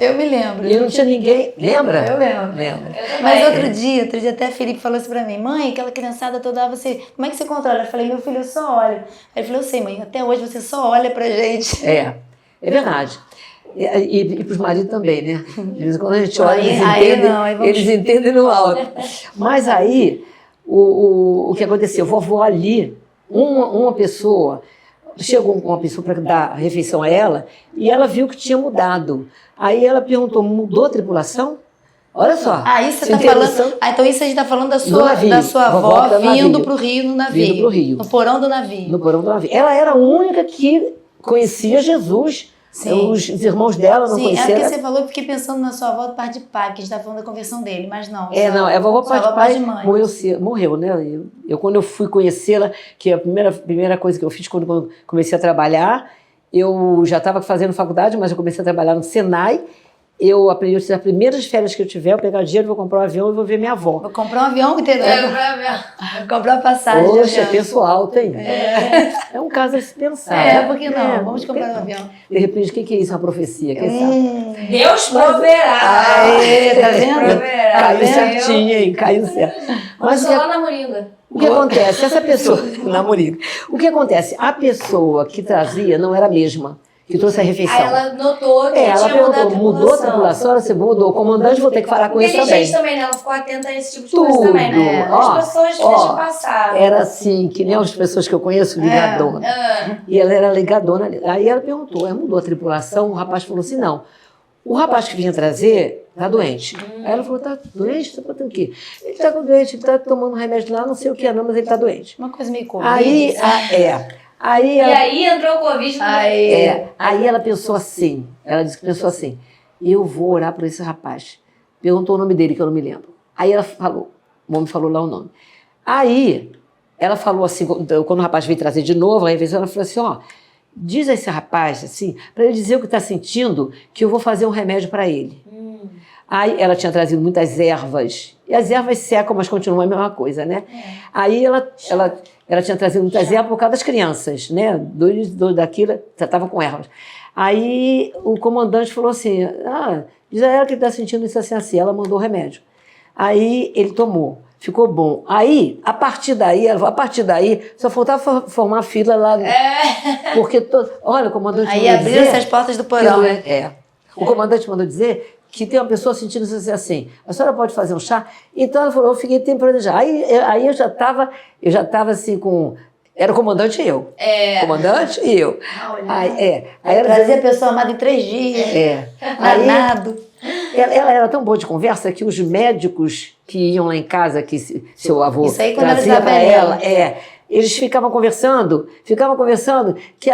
Speaker 1: Eu me lembro.
Speaker 2: E não tinha ninguém. Lembra?
Speaker 1: Eu lembro. Mas outro dia até a Felipe falou assim pra mim, mãe, aquela criançada toda, como é que você controla? Eu falei, meu filho, eu só olho. Aí ele falou, eu sei, mãe, até hoje você só olha pra gente.
Speaker 2: É verdade. E para os maridos também, né? De vez em quando a gente olha, eles entendem no alto. Mas aí, o que aconteceu? Vovó ali, uma pessoa, chegou uma pessoa para dar refeição a ela e ela viu que tinha mudado. Aí ela perguntou, mudou a tripulação? Olha só.
Speaker 1: Aí você
Speaker 2: se
Speaker 1: está
Speaker 2: interessando-
Speaker 1: falando. Ah, então isso a gente está falando da
Speaker 2: No
Speaker 1: sua,
Speaker 2: navio.
Speaker 1: da sua
Speaker 2: Vovó
Speaker 1: avó
Speaker 2: tá no
Speaker 1: vindo
Speaker 2: navio.
Speaker 1: para o Rio no navio.
Speaker 2: Vindo pro Rio.
Speaker 1: No porão do navio.
Speaker 2: No porão do navio. Ela era a única que conhecia Jesus.
Speaker 1: Sim.
Speaker 2: Os irmãos dela não
Speaker 1: Sim, é
Speaker 2: conheciam.
Speaker 1: porque você falou, eu fiquei pensando na sua avó do pai de pai, porque a gente está falando da conversão dele, mas não.
Speaker 2: Não, a vovó
Speaker 1: sua avó
Speaker 2: pai
Speaker 1: de mãe.
Speaker 2: morreu, né? Quando eu fui conhecê-la, que a primeira coisa que eu fiz quando comecei a trabalhar, eu já estava fazendo faculdade, mas eu comecei a trabalhar no Senai. Eu aprendi as primeiras férias que eu tiver, eu pegar dinheiro, vou comprar um avião e vou ver minha avó.
Speaker 1: Vou comprar um avião inteiro. Vou comprar uma passagem. de
Speaker 2: Poxa,
Speaker 1: avião.
Speaker 2: pessoal, tem. É um caso a se pensar.
Speaker 1: Por que não? Vamos comprar um avião.
Speaker 2: De repente, o que é isso? Uma profecia? Quem sabe?
Speaker 4: Deus proverá.
Speaker 1: Aê, tá vendo?
Speaker 4: Proverá.
Speaker 2: Caiu
Speaker 1: vendo?
Speaker 2: certinho, hein? Caiu certo. Mas
Speaker 4: Começou lá na Moringa.
Speaker 2: o que acontece? Essa pessoa, na Moringa, o que acontece? A pessoa que trazia não era a mesma, que trouxe a refeição.
Speaker 4: Aí ela notou que
Speaker 2: Ela
Speaker 4: tinha mudado a
Speaker 2: perguntou, mudou a tripulação? Ela disse, mudou. O comandante, vou ter que falar com ele também.
Speaker 4: Inteligente também, né? Ela ficou atenta a esse tipo de coisa
Speaker 2: Tudo.
Speaker 4: também, né?
Speaker 2: Ó,
Speaker 4: As pessoas deixam passar.
Speaker 2: Era assim, que nem as pessoas que eu conheço, ligadona. E ela era ligadona. Aí ela perguntou, mudou a tripulação? O rapaz falou assim, não. O rapaz que vinha trazer tá doente. Aí ela falou, tá doente? Tá fazendo o quê? Ele tá doente, ele tá tomando remédio lá, não sei o que não, mas ele tá doente.
Speaker 1: Uma coisa meio Covid.
Speaker 2: Aí, Aí
Speaker 4: E
Speaker 2: ela,
Speaker 4: aí entrou o Covid.
Speaker 2: aí ela pensou assim, ela disse que pensou assim, eu vou orar por esse rapaz. Perguntou o nome dele, que eu não me lembro. Aí ela falou, o homem falou lá o nome. Aí ela falou assim, quando o rapaz veio trazer de novo a refeição, ela falou assim, ó, diz a esse rapaz, assim, para ele dizer o que está sentindo, que eu vou fazer um remédio para ele. Aí ela tinha trazido muitas ervas, e as ervas secam, mas continuam a mesma coisa, né? Aí ela tinha trazido muitas ervas por causa das crianças, né? Dois daquilo, já estavam com ervas. Aí o comandante falou assim, diz a ela que está sentindo isso assim, assim. Ela mandou o remédio. Aí ele tomou, ficou bom. Aí, a partir daí, só faltava formar fila lá. Porque, olha, o comandante
Speaker 1: Aí
Speaker 2: mandou
Speaker 1: abriram
Speaker 2: dizer
Speaker 1: essas portas do porão.
Speaker 2: o comandante mandou dizer que tem uma pessoa sentindo isso assim. A senhora pode fazer um chá? Então ela falou, eu fiquei tempo para planejar. Aí eu já estava assim com... Era o comandante e eu. Comandante e eu. Aí ela
Speaker 1: Trazia a pessoa amada em 3 dias. Danado.
Speaker 2: Ela era tão boa de conversa que os médicos que iam lá em casa, que seu avô
Speaker 1: Isso aí quando
Speaker 2: trazia
Speaker 1: era
Speaker 2: para
Speaker 1: Isabela.
Speaker 2: ela, eles ficavam conversando, que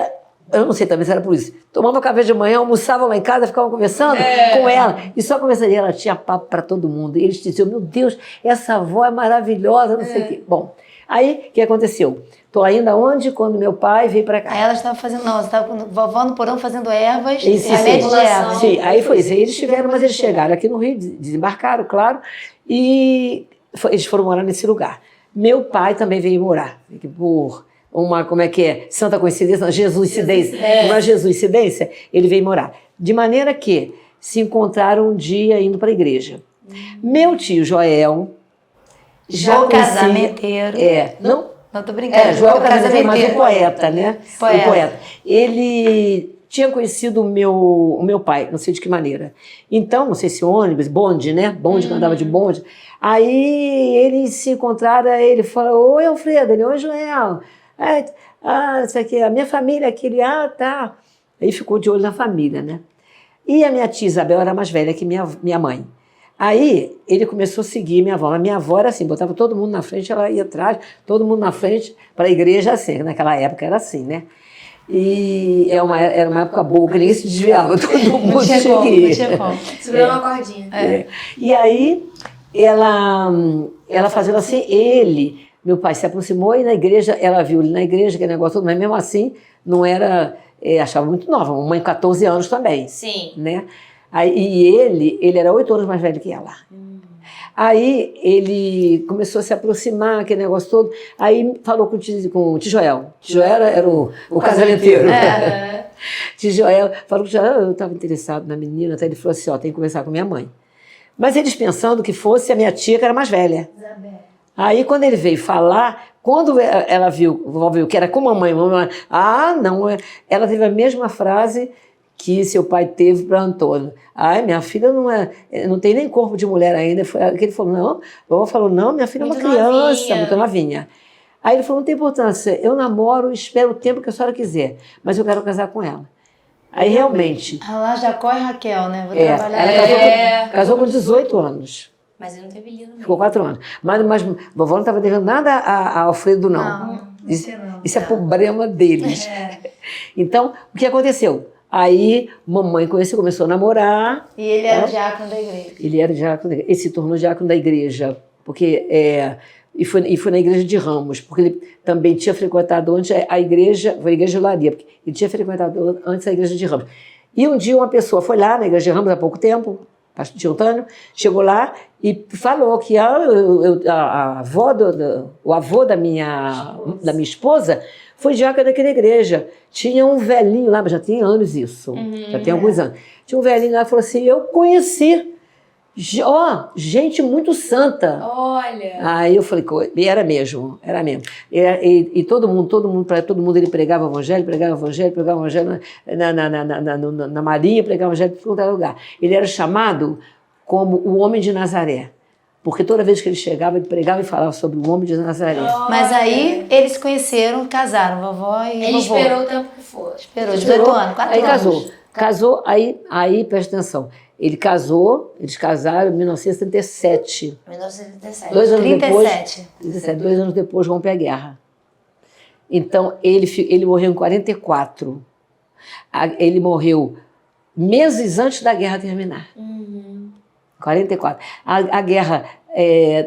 Speaker 2: eu não sei também se era por isso. Tomavam café de manhã, almoçavam lá em casa, ficavam conversando com ela. E só conversaria, ela tinha papo para todo mundo. E eles diziam, meu Deus, essa avó é maravilhosa, não sei o quê. Bom, aí o que aconteceu? Estou ainda onde? Quando meu pai veio para cá.
Speaker 1: Aí ela estava fazendo, você estava com vovó no porão fazendo ervas,
Speaker 2: Isso,
Speaker 1: remédio de ervas.
Speaker 2: Sim, aí foi isso. Aí eles tiveram, mas eles chegaram aqui no Rio, desembarcaram, claro, e eles foram morar nesse lugar. Meu pai também veio morar, por uma, Santa Coincidência, Jesuicidência, uma Jesuicidência, ele veio morar. De maneira que se encontraram um dia indo para a igreja. Meu tio Joel,
Speaker 1: Já casamenteiro.
Speaker 2: não
Speaker 1: tô brincando.
Speaker 2: Joel Casamenteiro, mas o poeta, né?
Speaker 1: Poeta.
Speaker 2: O poeta. Ele tinha conhecido o meu pai, não sei de que maneira. Então, não sei se ônibus, bonde, né? Bonde, que andava de bonde. Aí eles se encontraram, aí ele falou, oi Alfredo, ele, oi Joel. Isso aqui, a minha família, aquele, tá. Aí ficou de olho na família, né? E a minha tia Isabel era mais velha que minha mãe. Aí ele começou a seguir minha avó. Mas minha avó era assim, botava todo mundo na frente, ela ia atrás, todo mundo na frente para a igreja assim. Naquela época era assim, né? E era uma época boa, que ninguém se desviava, todo mundo seguia.
Speaker 4: Subiu uma cordinha.
Speaker 2: E aí ela fazendo assim, meu pai se aproximou e na igreja, ela viu ele na igreja, aquele negócio todo, mas mesmo assim não era, achava muito nova, uma mãe de 14 anos também.
Speaker 4: Sim.
Speaker 2: Né? E ele era 8 anos mais velho que ela. Aí ele começou a se aproximar, aquele negócio todo. Aí falou com o tio Joel. Tio Joel era o casamenteiro. Tio Joel falou com o tio Joel, eu estava interessado na menina. Até ele falou assim, tem que conversar com minha mãe. Mas eles pensando que fosse a minha tia, que era mais velha. Aí quando ele veio falar, quando ela viu que era com mamãe, não, ela teve a mesma frase que seu pai teve para Antônio. Ai, minha filha não tem nem corpo de mulher ainda. Foi que ele falou, não. A vovó falou, não, minha filha é uma
Speaker 4: Muito
Speaker 2: criança,
Speaker 4: novinha.
Speaker 2: muito novinha. Aí ele falou, não tem importância, eu namoro, espero o tempo que a senhora quiser, mas eu quero casar com ela. Aí realmente,
Speaker 1: Lá Jacó e Raquel, né? Vou
Speaker 2: ela
Speaker 1: trabalhar.
Speaker 2: casou com 18 anos.
Speaker 4: Mas ele não teve lindo.
Speaker 2: Ficou 4 anos. Mas vovó não estava devendo nada a Alfredo, não.
Speaker 1: Não,
Speaker 2: Isso é problema deles. Então, o que aconteceu? Aí, mamãe começou a namorar.
Speaker 1: E ele era o diácono da igreja.
Speaker 2: Ele era diácono da igreja. Ele se tornou diácono da igreja. Porque, e foi na igreja de Ramos, porque ele também tinha frequentado antes a igreja, foi a igreja de Olaria, porque ele tinha frequentado antes a igreja de Ramos. E um dia uma pessoa foi lá na igreja de Ramos há pouco tempo, pastor Tio Antônio, chegou lá e falou que o avô da minha esposa foi diácono daquela igreja. Tinha um velhinho lá, mas já tem anos isso, já tem alguns anos. Tinha um velhinho lá que falou assim, eu conheci, gente muito santa.
Speaker 4: Olha.
Speaker 2: Aí eu falei, e era mesmo. E todo mundo ele pregava o evangelho na Marinha, pregava o evangelho em todo lugar. Ele era chamado como o homem de Nazaré. Porque toda vez que ele chegava, ele pregava e falava sobre o homem de Nazaré.
Speaker 1: Mas aí eles se conheceram, casaram, vovó e
Speaker 4: Ele
Speaker 1: vovô.
Speaker 4: esperou o tempo que for.
Speaker 1: Esperou, 18 anos, 4
Speaker 2: Aí
Speaker 1: anos.
Speaker 2: casou, aí presta atenção. Eles casaram em 1977.
Speaker 4: 1937.
Speaker 2: 2 anos
Speaker 1: 37.
Speaker 2: depois, 2 anos depois rompe a guerra. Então, ele morreu em 44. Ele morreu meses antes da guerra terminar. 44. A guerra,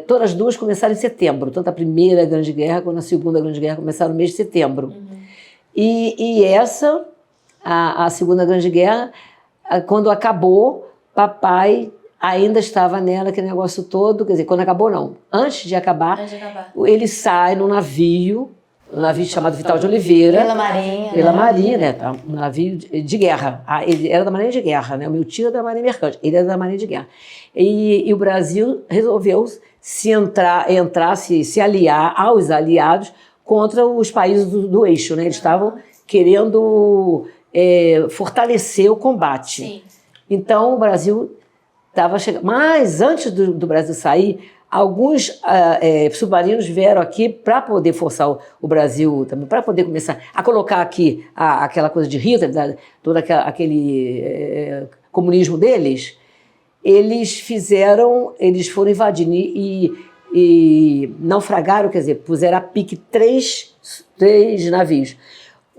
Speaker 2: todas as duas começaram em setembro, tanto a primeira grande guerra quanto a segunda grande guerra começaram no mês de setembro. E a segunda grande guerra, quando acabou, papai ainda estava nela, aquele negócio todo, quer dizer, quando acabou não, antes de acabar, ele sai num navio chamado Vital de Oliveira. Pela Marinha, né? Um navio de guerra. Ele era da Marinha de Guerra, né? O meu tio era da Marinha Mercante, ele era da Marinha de Guerra. E o Brasil resolveu se aliar aos aliados contra os países do eixo, né? Eles estavam querendo fortalecer o combate.
Speaker 4: Sim.
Speaker 2: Então, o Brasil estava chegando. Mas, antes do Brasil sair, alguns submarinos vieram aqui para poder forçar o Brasil também, para poder começar a colocar aqui aquela coisa de Hitler, todo aquele comunismo deles. Eles foram invadindo e naufragaram, quer dizer, puseram a pique três navios.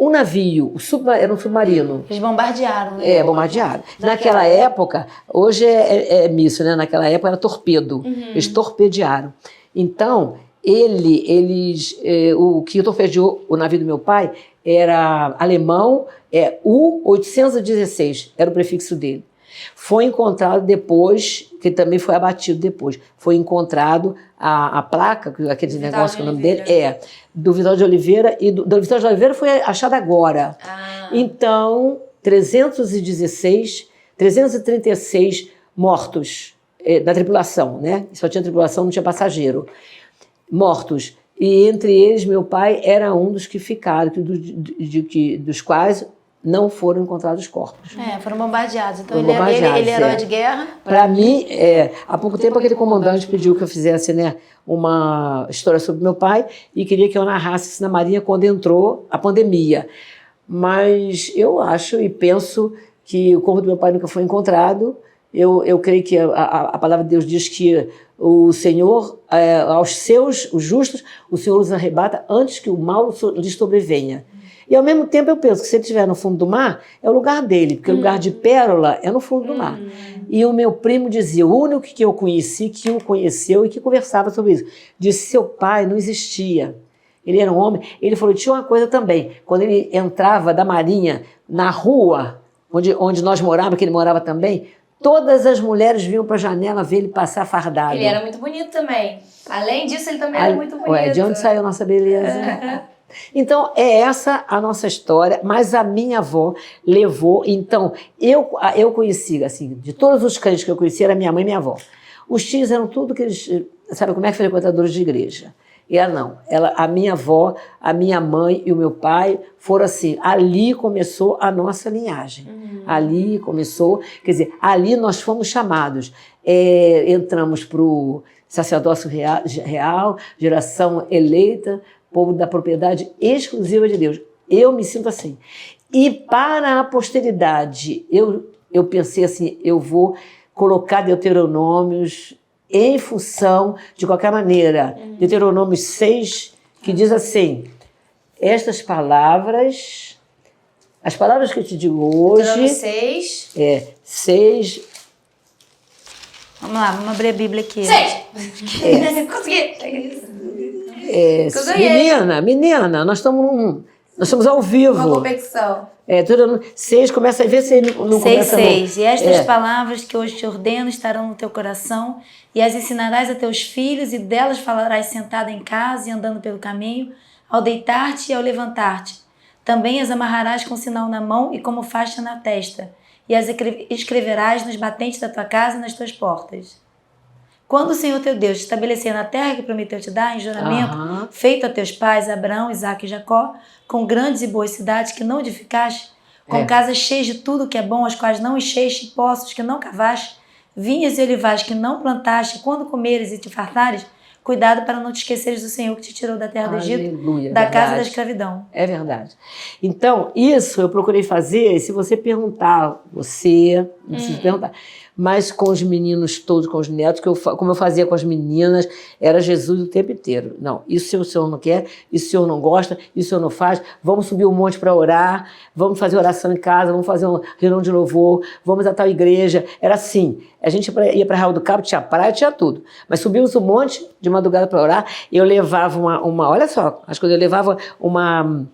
Speaker 2: Um navio, era um submarino.
Speaker 1: Eles bombardearam, né?
Speaker 2: Bombardearam. Naquela época, hoje é míssil, né? Naquela época era torpedo. Eles torpedearam. Então, o que torpedeou o navio do meu pai era alemão, U-816, era o prefixo dele. Foi encontrado depois, que também foi abatido depois, foi encontrado a placa, aquele negócio que o nome dele do Vital de Oliveira, e do Vital de Oliveira foi achado agora. Então, 336 mortos da tripulação, né? Só tinha tripulação, não tinha passageiro. Mortos. E entre eles, meu pai era um dos que ficaram, dos quais não foram encontrados corpos.
Speaker 1: Foram bombardeados. Então
Speaker 2: Foram bombardeados,
Speaker 1: ele é herói de guerra.
Speaker 2: Para mim, há pouco tempo aquele comandante pediu que eu fizesse, né, uma história sobre meu pai e queria que eu narrasse isso na Marinha quando entrou a pandemia. Mas eu acho e penso que o corpo do meu pai nunca foi encontrado. Eu creio que a palavra de Deus diz que o Senhor, aos seus, os justos, o Senhor os arrebata antes que o mal lhes sobrevenha. E ao mesmo tempo eu penso que se ele estiver no fundo do mar, é o lugar dele, porque o lugar de pérola é no fundo do mar. E o meu primo dizia, o único que eu conheci, que o conheceu e que conversava sobre isso, disse, seu pai não existia. Ele era um homem. Ele falou, tinha uma coisa também, quando ele entrava da Marinha na rua, onde nós morávamos, que ele morava também, todas as mulheres vinham para a janela ver ele passar fardado.
Speaker 4: Ele era muito bonito também. Além disso, ele também era muito bonito.
Speaker 2: De onde saiu a nossa beleza? Então, é essa a nossa história, mas a minha avó levou. Então, eu conheci, assim, de todos os crentes que eu conheci, era minha mãe e minha avó. Os tios eram tudo que eles, sabe como é que frequentadores de igreja. E ela não. A minha avó, a minha mãe e o meu pai foram assim. Ali começou a nossa linhagem. Ali começou, quer dizer, ali nós fomos chamados. Entramos para o sacerdócio real, geração eleita, povo da propriedade exclusiva de Deus. Eu me sinto assim. E para a posteridade, eu pensei assim, eu vou colocar Deuteronômios em função, de qualquer maneira, Deuteronômio 6, que diz assim, estas palavras, as palavras que eu te digo hoje...
Speaker 4: Deuteronômio 6.
Speaker 2: 6...
Speaker 1: Vamos lá, vamos abrir a Bíblia aqui.
Speaker 4: 6! Consegui!
Speaker 2: Menina, nós estamos ao vivo.
Speaker 4: Uma competição.
Speaker 2: Deuteronômio 6, começa a ver se ele não começa...
Speaker 1: 6. E estas palavras que hoje te ordeno estarão no teu coração, e as ensinarás a teus filhos, e delas falarás sentado em casa e andando pelo caminho, ao deitar-te e ao levantar-te. Também as amarrarás com sinal na mão e como faixa na testa, e as escreverás nos batentes da tua casa e nas tuas portas. Quando o Senhor teu Deus te estabelecer na terra que prometeu te dar em juramento, feito a teus pais, Abraão, Isaque e Jacó, com grandes e boas cidades que não edificaste, com casas cheias de tudo que é bom, as quais não encheste, poços que não cavaste, vinhas e olivais que não plantaste, quando comeres e te fartares, cuidado para não te esqueceres do Senhor que te tirou da terra do Egito, da casa da escravidão.
Speaker 2: É verdade. Então, isso eu procurei fazer, se você perguntar, não precisa perguntar, mas com os meninos todos, com os netos, como eu fazia com as meninas, era Jesus o tempo inteiro. Não, isso o Senhor não quer, isso o Senhor não gosta, isso o Senhor não faz, vamos subir um monte para orar, vamos fazer oração em casa, vamos fazer uma reunião de louvor, vamos a tal igreja. Era assim, a gente ia para Arraial do Cabo, tinha praia, tinha tudo. Mas subimos um monte de madrugada para orar, eu levava olha só, acho que eu levava uma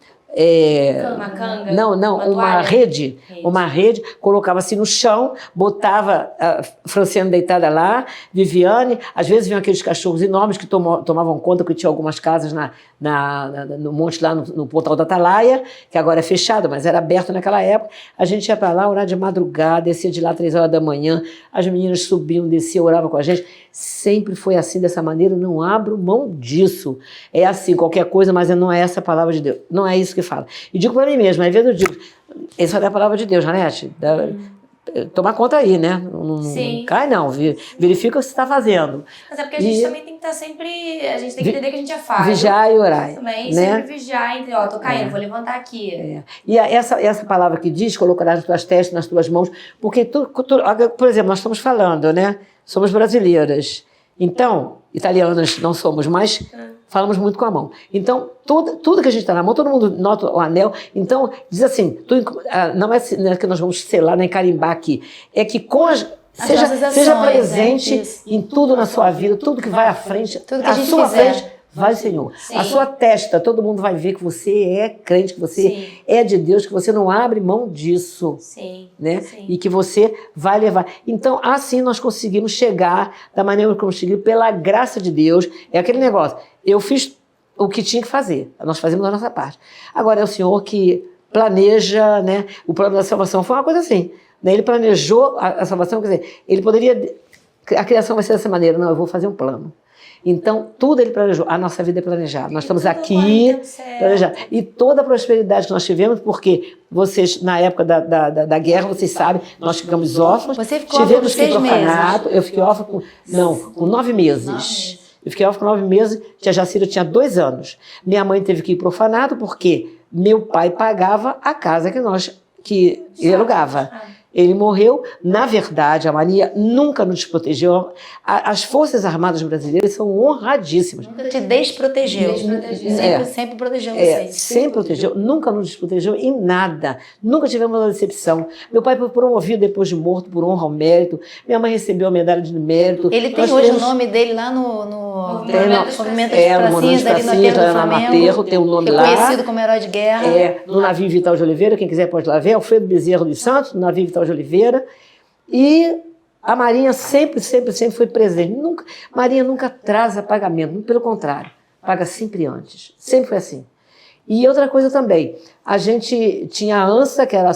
Speaker 4: canga?
Speaker 2: Uma rede. Uma rede, colocava assim no chão, botava a Franciane deitada lá, Viviane, às vezes vinham aqueles cachorros enormes que tomavam conta, porque tinha algumas casas no monte lá no Portal da Atalaia, que agora é fechado, mas era aberto naquela época. A gente ia para lá orar de madrugada, descia de lá 3 horas da manhã, as meninas subiam, desciam, oravam com a gente. Sempre foi assim, dessa maneira, não abro mão disso. É assim, qualquer coisa, mas não é essa a palavra de Deus. Não é isso que fala. E digo para mim mesma, às vezes eu digo, essa é a palavra de Deus, Janete. Tomar conta aí, né? Não cai não, verifica o que você está fazendo.
Speaker 4: Mas é porque a gente também tem que estar sempre, a gente tem que entender que a gente é falho.
Speaker 2: Vigiar e orar.
Speaker 4: Também,
Speaker 2: né?
Speaker 4: sempre vigiar, entre, tô caindo, vou levantar aqui.
Speaker 2: E essa palavra que diz, colocarás nas tuas testas, nas tuas mãos, porque, por exemplo, nós estamos falando, né? Somos brasileiras. Então, italianas não somos, mas falamos muito com a mão. Então, tudo que a gente está na mão, todo mundo nota o anel. Então, diz assim, não é que nós vamos selar nem carimbar aqui, é que com seja presente em tudo na sua vida, tudo que vai à frente,
Speaker 1: tudo que a gente
Speaker 2: sua
Speaker 1: quiser.
Speaker 2: frente, vai, Senhor.
Speaker 4: Sim.
Speaker 2: A sua testa, todo mundo vai ver que você é crente, que você é de Deus, que você não abre mão disso.
Speaker 4: Sim.
Speaker 2: Né?
Speaker 4: Sim.
Speaker 2: E que você vai levar. Então, assim nós conseguimos chegar da maneira que conseguimos, pela graça de Deus. É aquele negócio. Eu fiz o que tinha que fazer. Nós fazemos a nossa parte. Agora é o Senhor que planeja, né? O plano da salvação foi uma coisa assim. Né? Ele planejou a salvação, quer dizer, ele poderia... A criação vai ser dessa maneira. Não, eu vou fazer um plano. Então, tudo ele planejou. A nossa vida é planejada. Nós estamos aqui planejados. E toda a prosperidade que nós tivemos, porque vocês, na época da guerra, vocês sabem, nós ficamos órfãos.
Speaker 1: Você ficou órfão com 6 meses.
Speaker 2: Eu fiquei órfã com 9 meses. Eu fiquei órfã com 9 meses. Tia Jacira tinha 2 anos. Minha mãe teve que ir para o orfanato, porque meu pai pagava a casa que ele alugava. Ele morreu, na verdade, a Maria nunca nos protegeu. As Forças Armadas Brasileiras são honradíssimas.
Speaker 1: Nunca te desprotegeu. Sempre protegeu vocês.
Speaker 2: Sempre protegeu, nunca nos desprotegeu em nada. Nunca tivemos uma decepção. Meu pai foi promovido depois de morto por honra ao mérito. Minha mãe recebeu a medalha de mérito.
Speaker 1: Ele tem hoje o nome dele lá no Movimento dos Pracinhas, ali no Aterro do Flamengo.
Speaker 2: Tem um nome lá.
Speaker 1: Reconhecido como herói de guerra.
Speaker 2: No navio Vital de Oliveira, quem quiser pode lá ver. Alfredo Bezerra dos Santos, no navio Vital de Oliveira. E a Marinha sempre foi presente. Marinha nunca atrasa pagamento, pelo contrário, paga sempre antes. Sempre foi assim. E outra coisa também, a gente tinha a ANSA, que era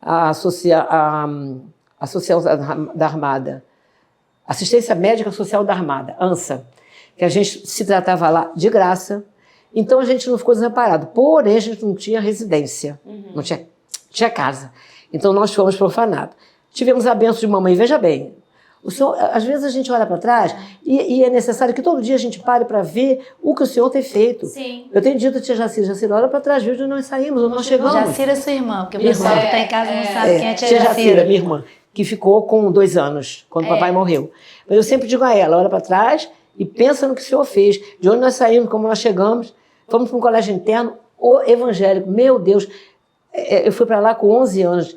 Speaker 2: a Associação da Armada, Assistência Médica Social da Armada, ANSA, que a gente se tratava lá de graça, então a gente não ficou desamparado. Porém, a gente não tinha residência, não tinha casa. Então nós fomos profanados. Tivemos a bênção de mamãe, veja bem. O Senhor, às vezes a gente olha para trás e é necessário que todo dia a gente pare para ver o que o Senhor tem feito.
Speaker 4: Sim.
Speaker 2: Eu tenho dito a tia Jacira, olha para trás, viu onde nós saímos, onde nós chegamos.
Speaker 1: Jacira é sua irmã, porque o
Speaker 2: Minha
Speaker 1: pessoal
Speaker 2: irmã.
Speaker 1: que está em casa não sabe quem é a tia
Speaker 2: Jacira,
Speaker 1: Jacira.
Speaker 2: minha irmã, que ficou com 2 anos, quando o papai morreu. Mas eu sempre digo a ela, olha para trás e pensa no que o Senhor fez, de onde nós saímos, como nós chegamos, fomos para um colégio interno, o evangélico, meu Deus, eu fui para lá com 11 anos.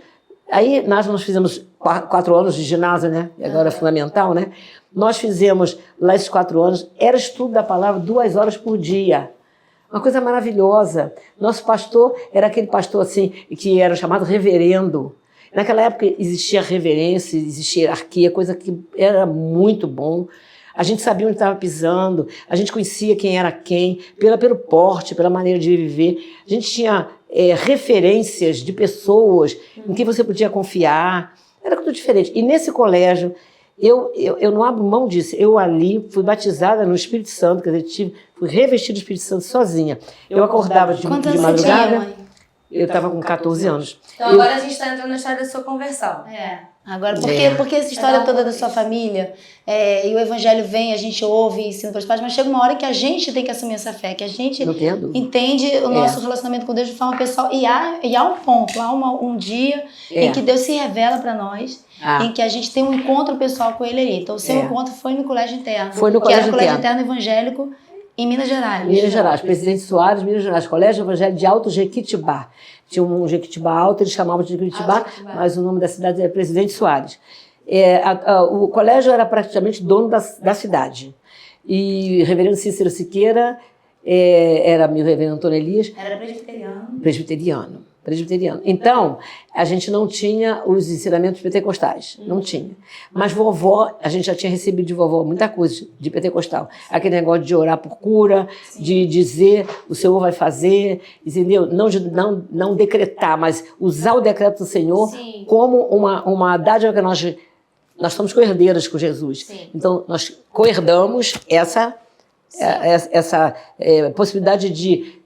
Speaker 2: Aí nós fizemos 4 anos de ginásio, né? Agora é fundamental, né? Nós fizemos lá esses 4 anos, era estudo da palavra 2 horas por dia. Uma coisa maravilhosa. Nosso pastor era aquele pastor assim, que era chamado reverendo. Naquela época existia reverência, existia hierarquia, coisa que era muito bom. A gente sabia onde estava pisando, a gente conhecia quem era quem, pelo porte, pela maneira de viver. A gente tinha referências de pessoas em que você podia confiar. Era tudo diferente. E nesse colégio, eu não abro mão disso. Eu ali fui batizada no Espírito Santo, quer dizer, fui revestida do Espírito Santo sozinha. Eu acordava de
Speaker 1: Quantos anos você
Speaker 2: madrugada.
Speaker 1: tinha, mãe?
Speaker 2: Eu estava com 14 anos.
Speaker 4: Então agora a gente está entrando na história da sua conversão.
Speaker 1: Agora, porque essa história toda da sua família, e o evangelho vem, a gente ouve e ensina para os pais, mas chega uma hora que a gente tem que assumir essa fé, que a gente
Speaker 2: Não tenho dúvida.
Speaker 1: entende o nosso relacionamento com Deus de forma pessoal. E há um ponto, há um dia em que Deus se revela para nós, em que a gente tem um encontro pessoal com Ele ali. Então, o seu encontro foi no colégio interno.
Speaker 2: Foi no
Speaker 1: que era
Speaker 2: colégio
Speaker 1: o colégio
Speaker 2: interno.
Speaker 1: interno evangélico em Minas Gerais.
Speaker 2: Minas Gerais, Presidente Soares, Minas Gerais, Colégio Evangelho de Alto Jequitibá. Tinha um Jequitibá alto, eles chamavam de Jequitibá, mas o nome da cidade é Presidente Soares. O colégio era praticamente dono da cidade. E o reverendo Cícero Siqueira era meu reverendo Antônio Elias.
Speaker 1: Era presbiteriano.
Speaker 2: Presbiteriano. Então, a gente não tinha os ensinamentos pentecostais, não tinha. Mas vovó, a gente já tinha recebido de vovó muita coisa de pentecostal. Aquele negócio de orar por cura, de dizer, o Senhor vai fazer, entendeu? Não decretar, mas usar o decreto do Senhor como uma dádiva que nós somos co-herdeiras com Jesus. Então, nós co-herdamos essa possibilidade de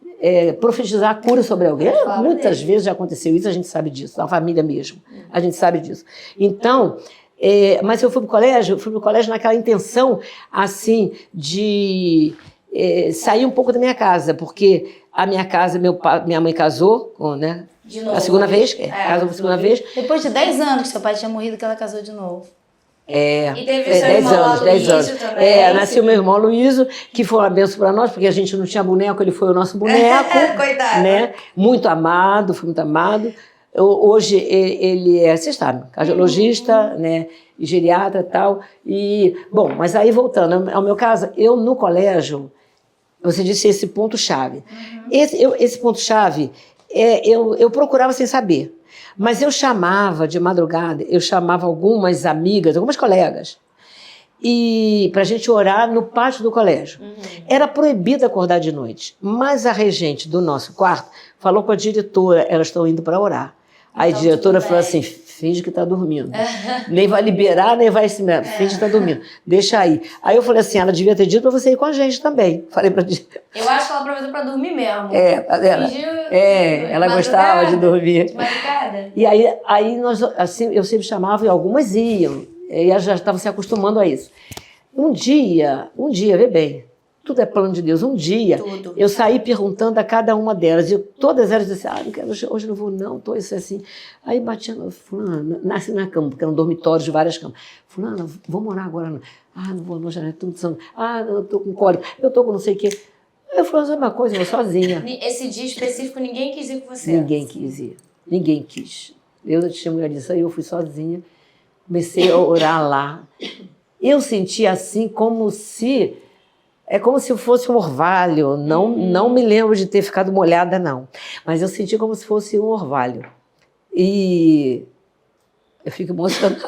Speaker 2: profetizar a cura sobre alguém. Muitas vezes já aconteceu isso, a gente sabe disso, na família mesmo, a gente sabe disso. Então, mas eu fui para o colégio naquela intenção, assim, de sair um pouco da minha casa, porque a minha casa, minha mãe casou, né?
Speaker 4: De novo.
Speaker 2: A segunda vez, casou a segunda vez.
Speaker 1: Depois de 10 anos que seu pai tinha morrido, que ela casou de novo.
Speaker 4: E teve o seu irmão lá,
Speaker 2: 10 anos.
Speaker 4: Luísio também.
Speaker 2: Nasceu meu irmão Luísio, que foi uma benção para nós, porque a gente não tinha boneco, ele foi o nosso boneco.
Speaker 4: Coitado.
Speaker 2: Né? Muito amado, foi muito amado. Hoje ele é, vocês sabem, cardiologista, né? E geriatra e tal. Bom, mas aí voltando ao meu caso, eu no colégio, você disse esse ponto-chave. Esse ponto-chave, eu procurava sem saber. Mas eu chamava de madrugada, eu chamava algumas amigas, algumas colegas, e para a gente orar no pátio do colégio. Era proibido acordar de noite, mas a regente do nosso quarto falou com a diretora, elas estão indo para orar. Aí a diretora falou assim, finge que está dormindo. Nem vai liberar, nem vai... Finge que está dormindo. Deixa aí. Aí eu falei assim, ela devia ter dito para você ir com a gente também. Falei para
Speaker 4: Eu acho que ela aproveitou para dormir mesmo.
Speaker 2: Ela gostava de dormir.
Speaker 4: De madrugada.
Speaker 2: E aí nós, assim, eu sempre chamava e algumas iam. E elas já estavam se acostumando a isso. Um dia, vê bem, tudo é plano de Deus. Um dia, eu saí perguntando a cada uma delas. E todas elas diziam assim, não quero, hoje não vou não, estou assim. Aí batia, fulana, nasci na cama, porque eram dormitórios de várias camas. Fulana, vou morar agora. Não vou, não, já é tudo sangue. Eu estou com cólica, eu estou com não sei o quê. Eu falei uma coisa, eu sozinha.
Speaker 4: Esse dia específico, ninguém quis ir com você?
Speaker 2: Ninguém quis ir. Ninguém quis. Eu já tinha mulher disso, aí eu fui sozinha. Comecei a orar lá. Eu senti assim como se... É como se fosse um orvalho. Não me lembro de ter ficado molhada, não. Mas eu senti como se fosse um orvalho. E eu fico emocionada.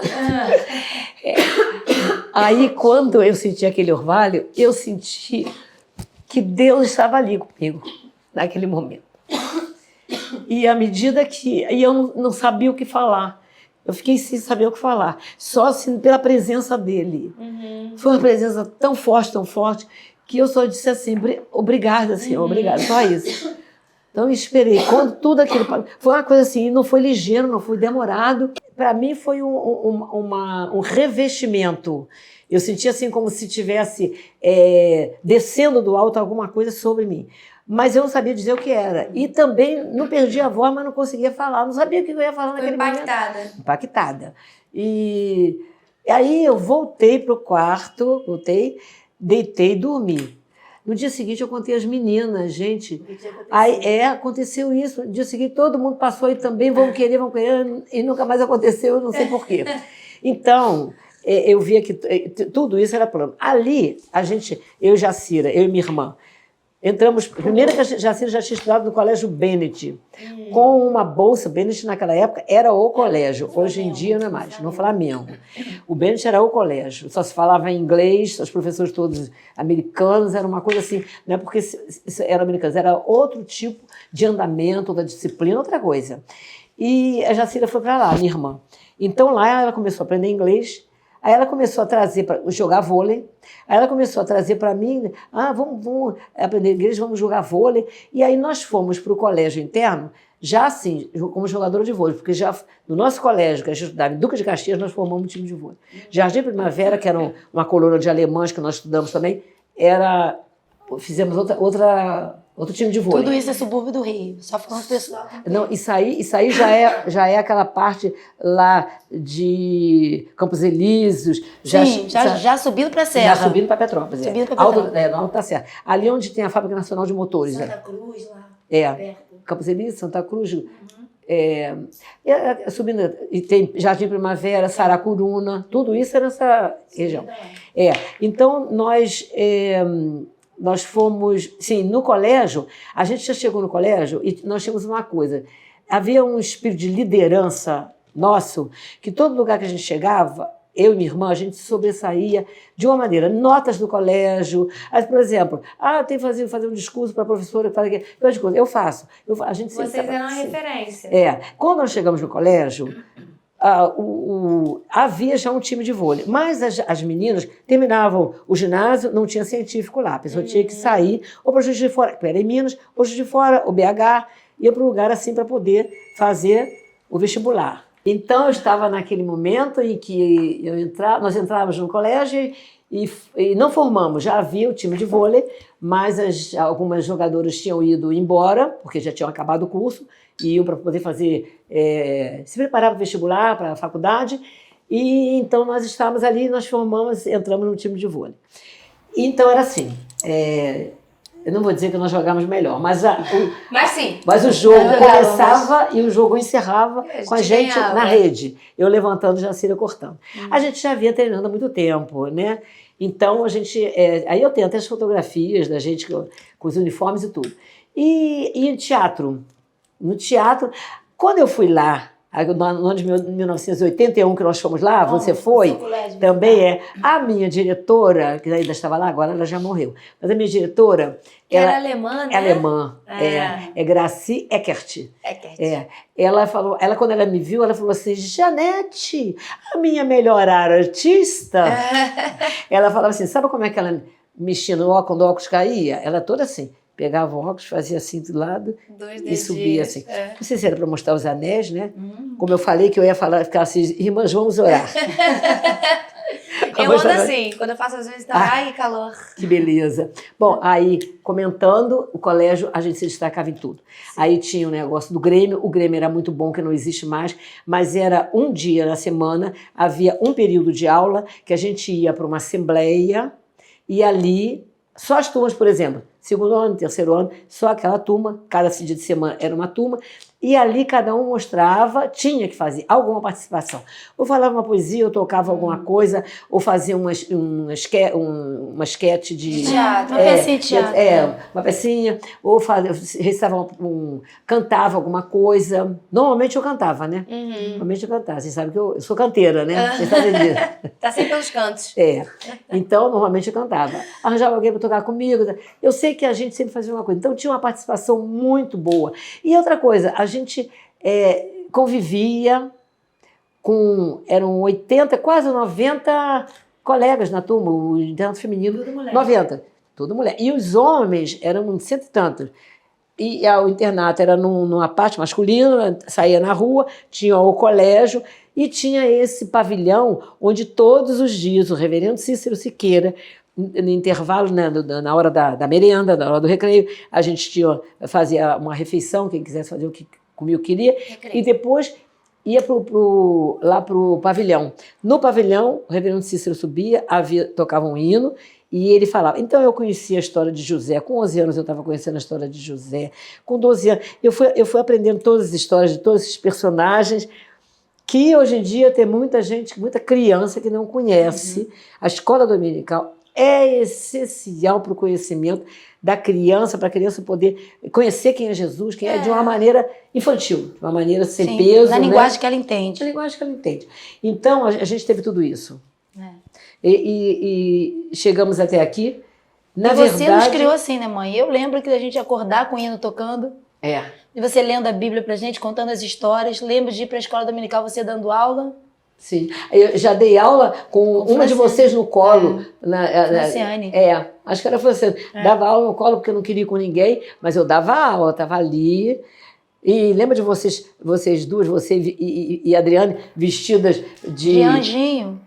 Speaker 2: Aí, quando eu senti aquele orvalho, eu senti que Deus estava ali comigo, naquele momento. E à medida que... E eu não sabia o que falar. Eu fiquei sem saber o que falar. Só assim, pela presença dele. Foi uma presença tão forte, que eu só disse assim, obrigada, senhor, obrigada, só isso. Então eu esperei, quando tudo aquilo... Foi uma coisa assim, não foi ligeiro, não foi demorado. Para mim foi um revestimento. Eu senti assim como se estivesse descendo do alto alguma coisa sobre mim. Mas eu não sabia dizer o que era. E também não perdi a voz, mas não conseguia falar. Não sabia o que eu ia falar naquele momento. Impactada. E aí eu voltei para o quarto, deitei e dormi. No dia seguinte eu contei às meninas, gente. Aí aconteceu isso. No dia seguinte todo mundo passou e também vão querer, e nunca mais aconteceu, eu não sei porquê. Então, eu via que tudo isso era plano. Ali, eu e Jacira, eu e minha irmã, entramos, primeiro que a Jacira já tinha estudado no Colégio Bennett, com uma bolsa. Bennett naquela época era o colégio, hoje em dia não é mais, no Flamengo. O Bennett era o colégio, só se falava em inglês, os professores todos americanos, era uma coisa assim, não é porque eram americanos, era outro tipo de andamento, da disciplina, outra coisa. E a Jacira foi para lá, minha irmã. Então lá ela começou a aprender inglês. Aí ela começou a trazer para jogar vôlei. Aí ela começou a trazer para mim, vamos aprender inglês, vamos jogar vôlei. E aí nós fomos para o colégio interno, já assim, como jogadora de vôlei, porque já no nosso colégio, que a gente estudava em Duque de Caxias, nós formamos um time de vôlei. Jardim Primavera, que era uma colônia de alemães que nós estudamos também, fizemos outro time de vôlei.
Speaker 1: Tudo isso é subúrbio do Rio, só falando pessoal.
Speaker 2: Não, isso aí já é aquela parte lá de Campos Elíseos.
Speaker 1: Sim, já subindo para a Serra.
Speaker 2: Já subindo para Petrópolis.
Speaker 1: Subindo para Petrópolis.
Speaker 2: No Alto da Serra. Ali onde tem a Fábrica Nacional de Motores.
Speaker 3: Santa Cruz, lá.
Speaker 2: Perto. Campos Elíseos, Santa Cruz. Subindo, e tem Jardim Primavera, Saracuruna, tudo isso é nessa região. Então, nós fomos, sim, no colégio, a gente já chegou no colégio e nós tínhamos uma coisa, havia um espírito de liderança nosso, que todo lugar que a gente chegava, eu e minha irmã, a gente sobressaía de uma maneira. Notas do colégio, por exemplo, tem que fazer um discurso para a professora, eu faço. A gente
Speaker 4: Vocês eram a referência.
Speaker 2: Quando nós chegamos no colégio, havia já um time de vôlei, mas as meninas terminavam o ginásio, não tinha científico lá, a pessoa tinha que sair ou para o Juiz de Fora, que era em Minas, ou Juiz de Fora, o BH, ia para um lugar assim para poder fazer o vestibular. Então eu estava naquele momento em que nós entrávamos no colégio e não formamos, já havia o time de vôlei, mas algumas jogadoras tinham ido embora, porque já tinham acabado o curso, e iam para poder fazer, se preparar para o vestibular, para a faculdade, e então nós estávamos ali, nós entramos no time de vôlei. Então era assim, eu não vou dizer que nós jogávamos melhor, mas
Speaker 4: sim.
Speaker 2: Mas o jogo começava e o jogo encerrava com a gente na rede, eu levantando e Jacira cortando. A gente já vinha treinando há muito tempo, né? Então aí eu tenho até as fotografias da gente com os uniformes e tudo. E em teatro? No teatro, quando eu fui lá, no ano de 1981, que nós fomos lá, você foi, também a minha diretora, que ainda estava lá, agora ela já morreu, mas a minha diretora...
Speaker 4: Era alemã, né?
Speaker 2: É alemã, é Graci Eckert. Ela falou, quando ela me viu, ela falou assim, Janete, a minha melhor artista. Ela falava assim, sabe como é que ela mexia no óculos, quando o óculos caía? Ela toda assim, pegava o óculos, fazia assim do lado e subia assim. Não sei se era para mostrar os anéis, né? Como eu falei que eu ia ficar assim, irmãs, vamos orar.
Speaker 4: Eu ando assim, quando eu faço às vezes, ai, calor.
Speaker 2: Que beleza. Bom, aí, comentando, o colégio, a gente se destacava em tudo. Aí tinha o negócio do Grêmio, o Grêmio era muito bom, que não existe mais, mas era um dia na semana, havia um período de aula que a gente ia para uma assembleia e ali, só as turmas, por exemplo, segundo ano, terceiro ano, só aquela turma, cada dia de semana era uma turma, e ali cada um mostrava, tinha que fazer alguma participação. Ou falava uma poesia, ou tocava alguma coisa, ou fazia uma esquete de
Speaker 1: teatro. Uma pecinha de teatro.
Speaker 2: Uma pecinha, ou recitava cantava alguma coisa. Normalmente eu cantava, né? Normalmente eu cantava. Vocês sabem que eu sou canteira, né? Vocês sabem disso.
Speaker 4: Tá sempre pelos cantos.
Speaker 2: Então, normalmente eu cantava. Arranjava alguém para tocar comigo. Eu sei que a gente sempre fazia uma coisa. Então, tinha uma participação muito boa. E outra coisa, a gente convivia eram 80, quase 90 colegas na turma, o internato feminino, 90. Tudo mulher. E os homens eram cento e tantos. E o internato era numa parte masculina, saía na rua, tinha o colégio e tinha esse pavilhão onde todos os dias o reverendo Cícero Siqueira, no intervalo, né, na hora da merenda, na hora do recreio, a gente fazia uma refeição, quem quisesse fazer o que comia o que queria, e depois ia lá para o pavilhão. No pavilhão, o reverendo Cícero subia, tocava um hino, e ele falava. Então eu conhecia a história de José. Com 11 anos eu estava conhecendo a história de José. Com 12 anos eu fui aprendendo todas as histórias de todos esses personagens que hoje em dia tem muita gente, muita criança que não conhece. A escola dominical é essencial para o conhecimento da criança, para a criança poder conhecer quem é Jesus, quem é de uma maneira infantil, de uma maneira sem peso.
Speaker 1: Na linguagem que ela entende.
Speaker 2: Na linguagem que ela entende. Então a gente teve tudo isso. E chegamos até aqui. Na verdade,
Speaker 1: você nos criou assim, né, mãe? Eu lembro que a gente ia acordar com o hino tocando. E você lendo a Bíblia pra gente, contando as histórias. Lembro de ir pra escola dominical, você dando aula.
Speaker 2: Sim. Eu já dei aula com uma de vocês no colo.
Speaker 1: Franciane.
Speaker 2: Acho que era você. Dava aula no colo porque eu não queria ir com ninguém, mas eu dava aula, estava ali. E lembra de vocês duas, você e a Adriane, vestidas de
Speaker 1: anjinho.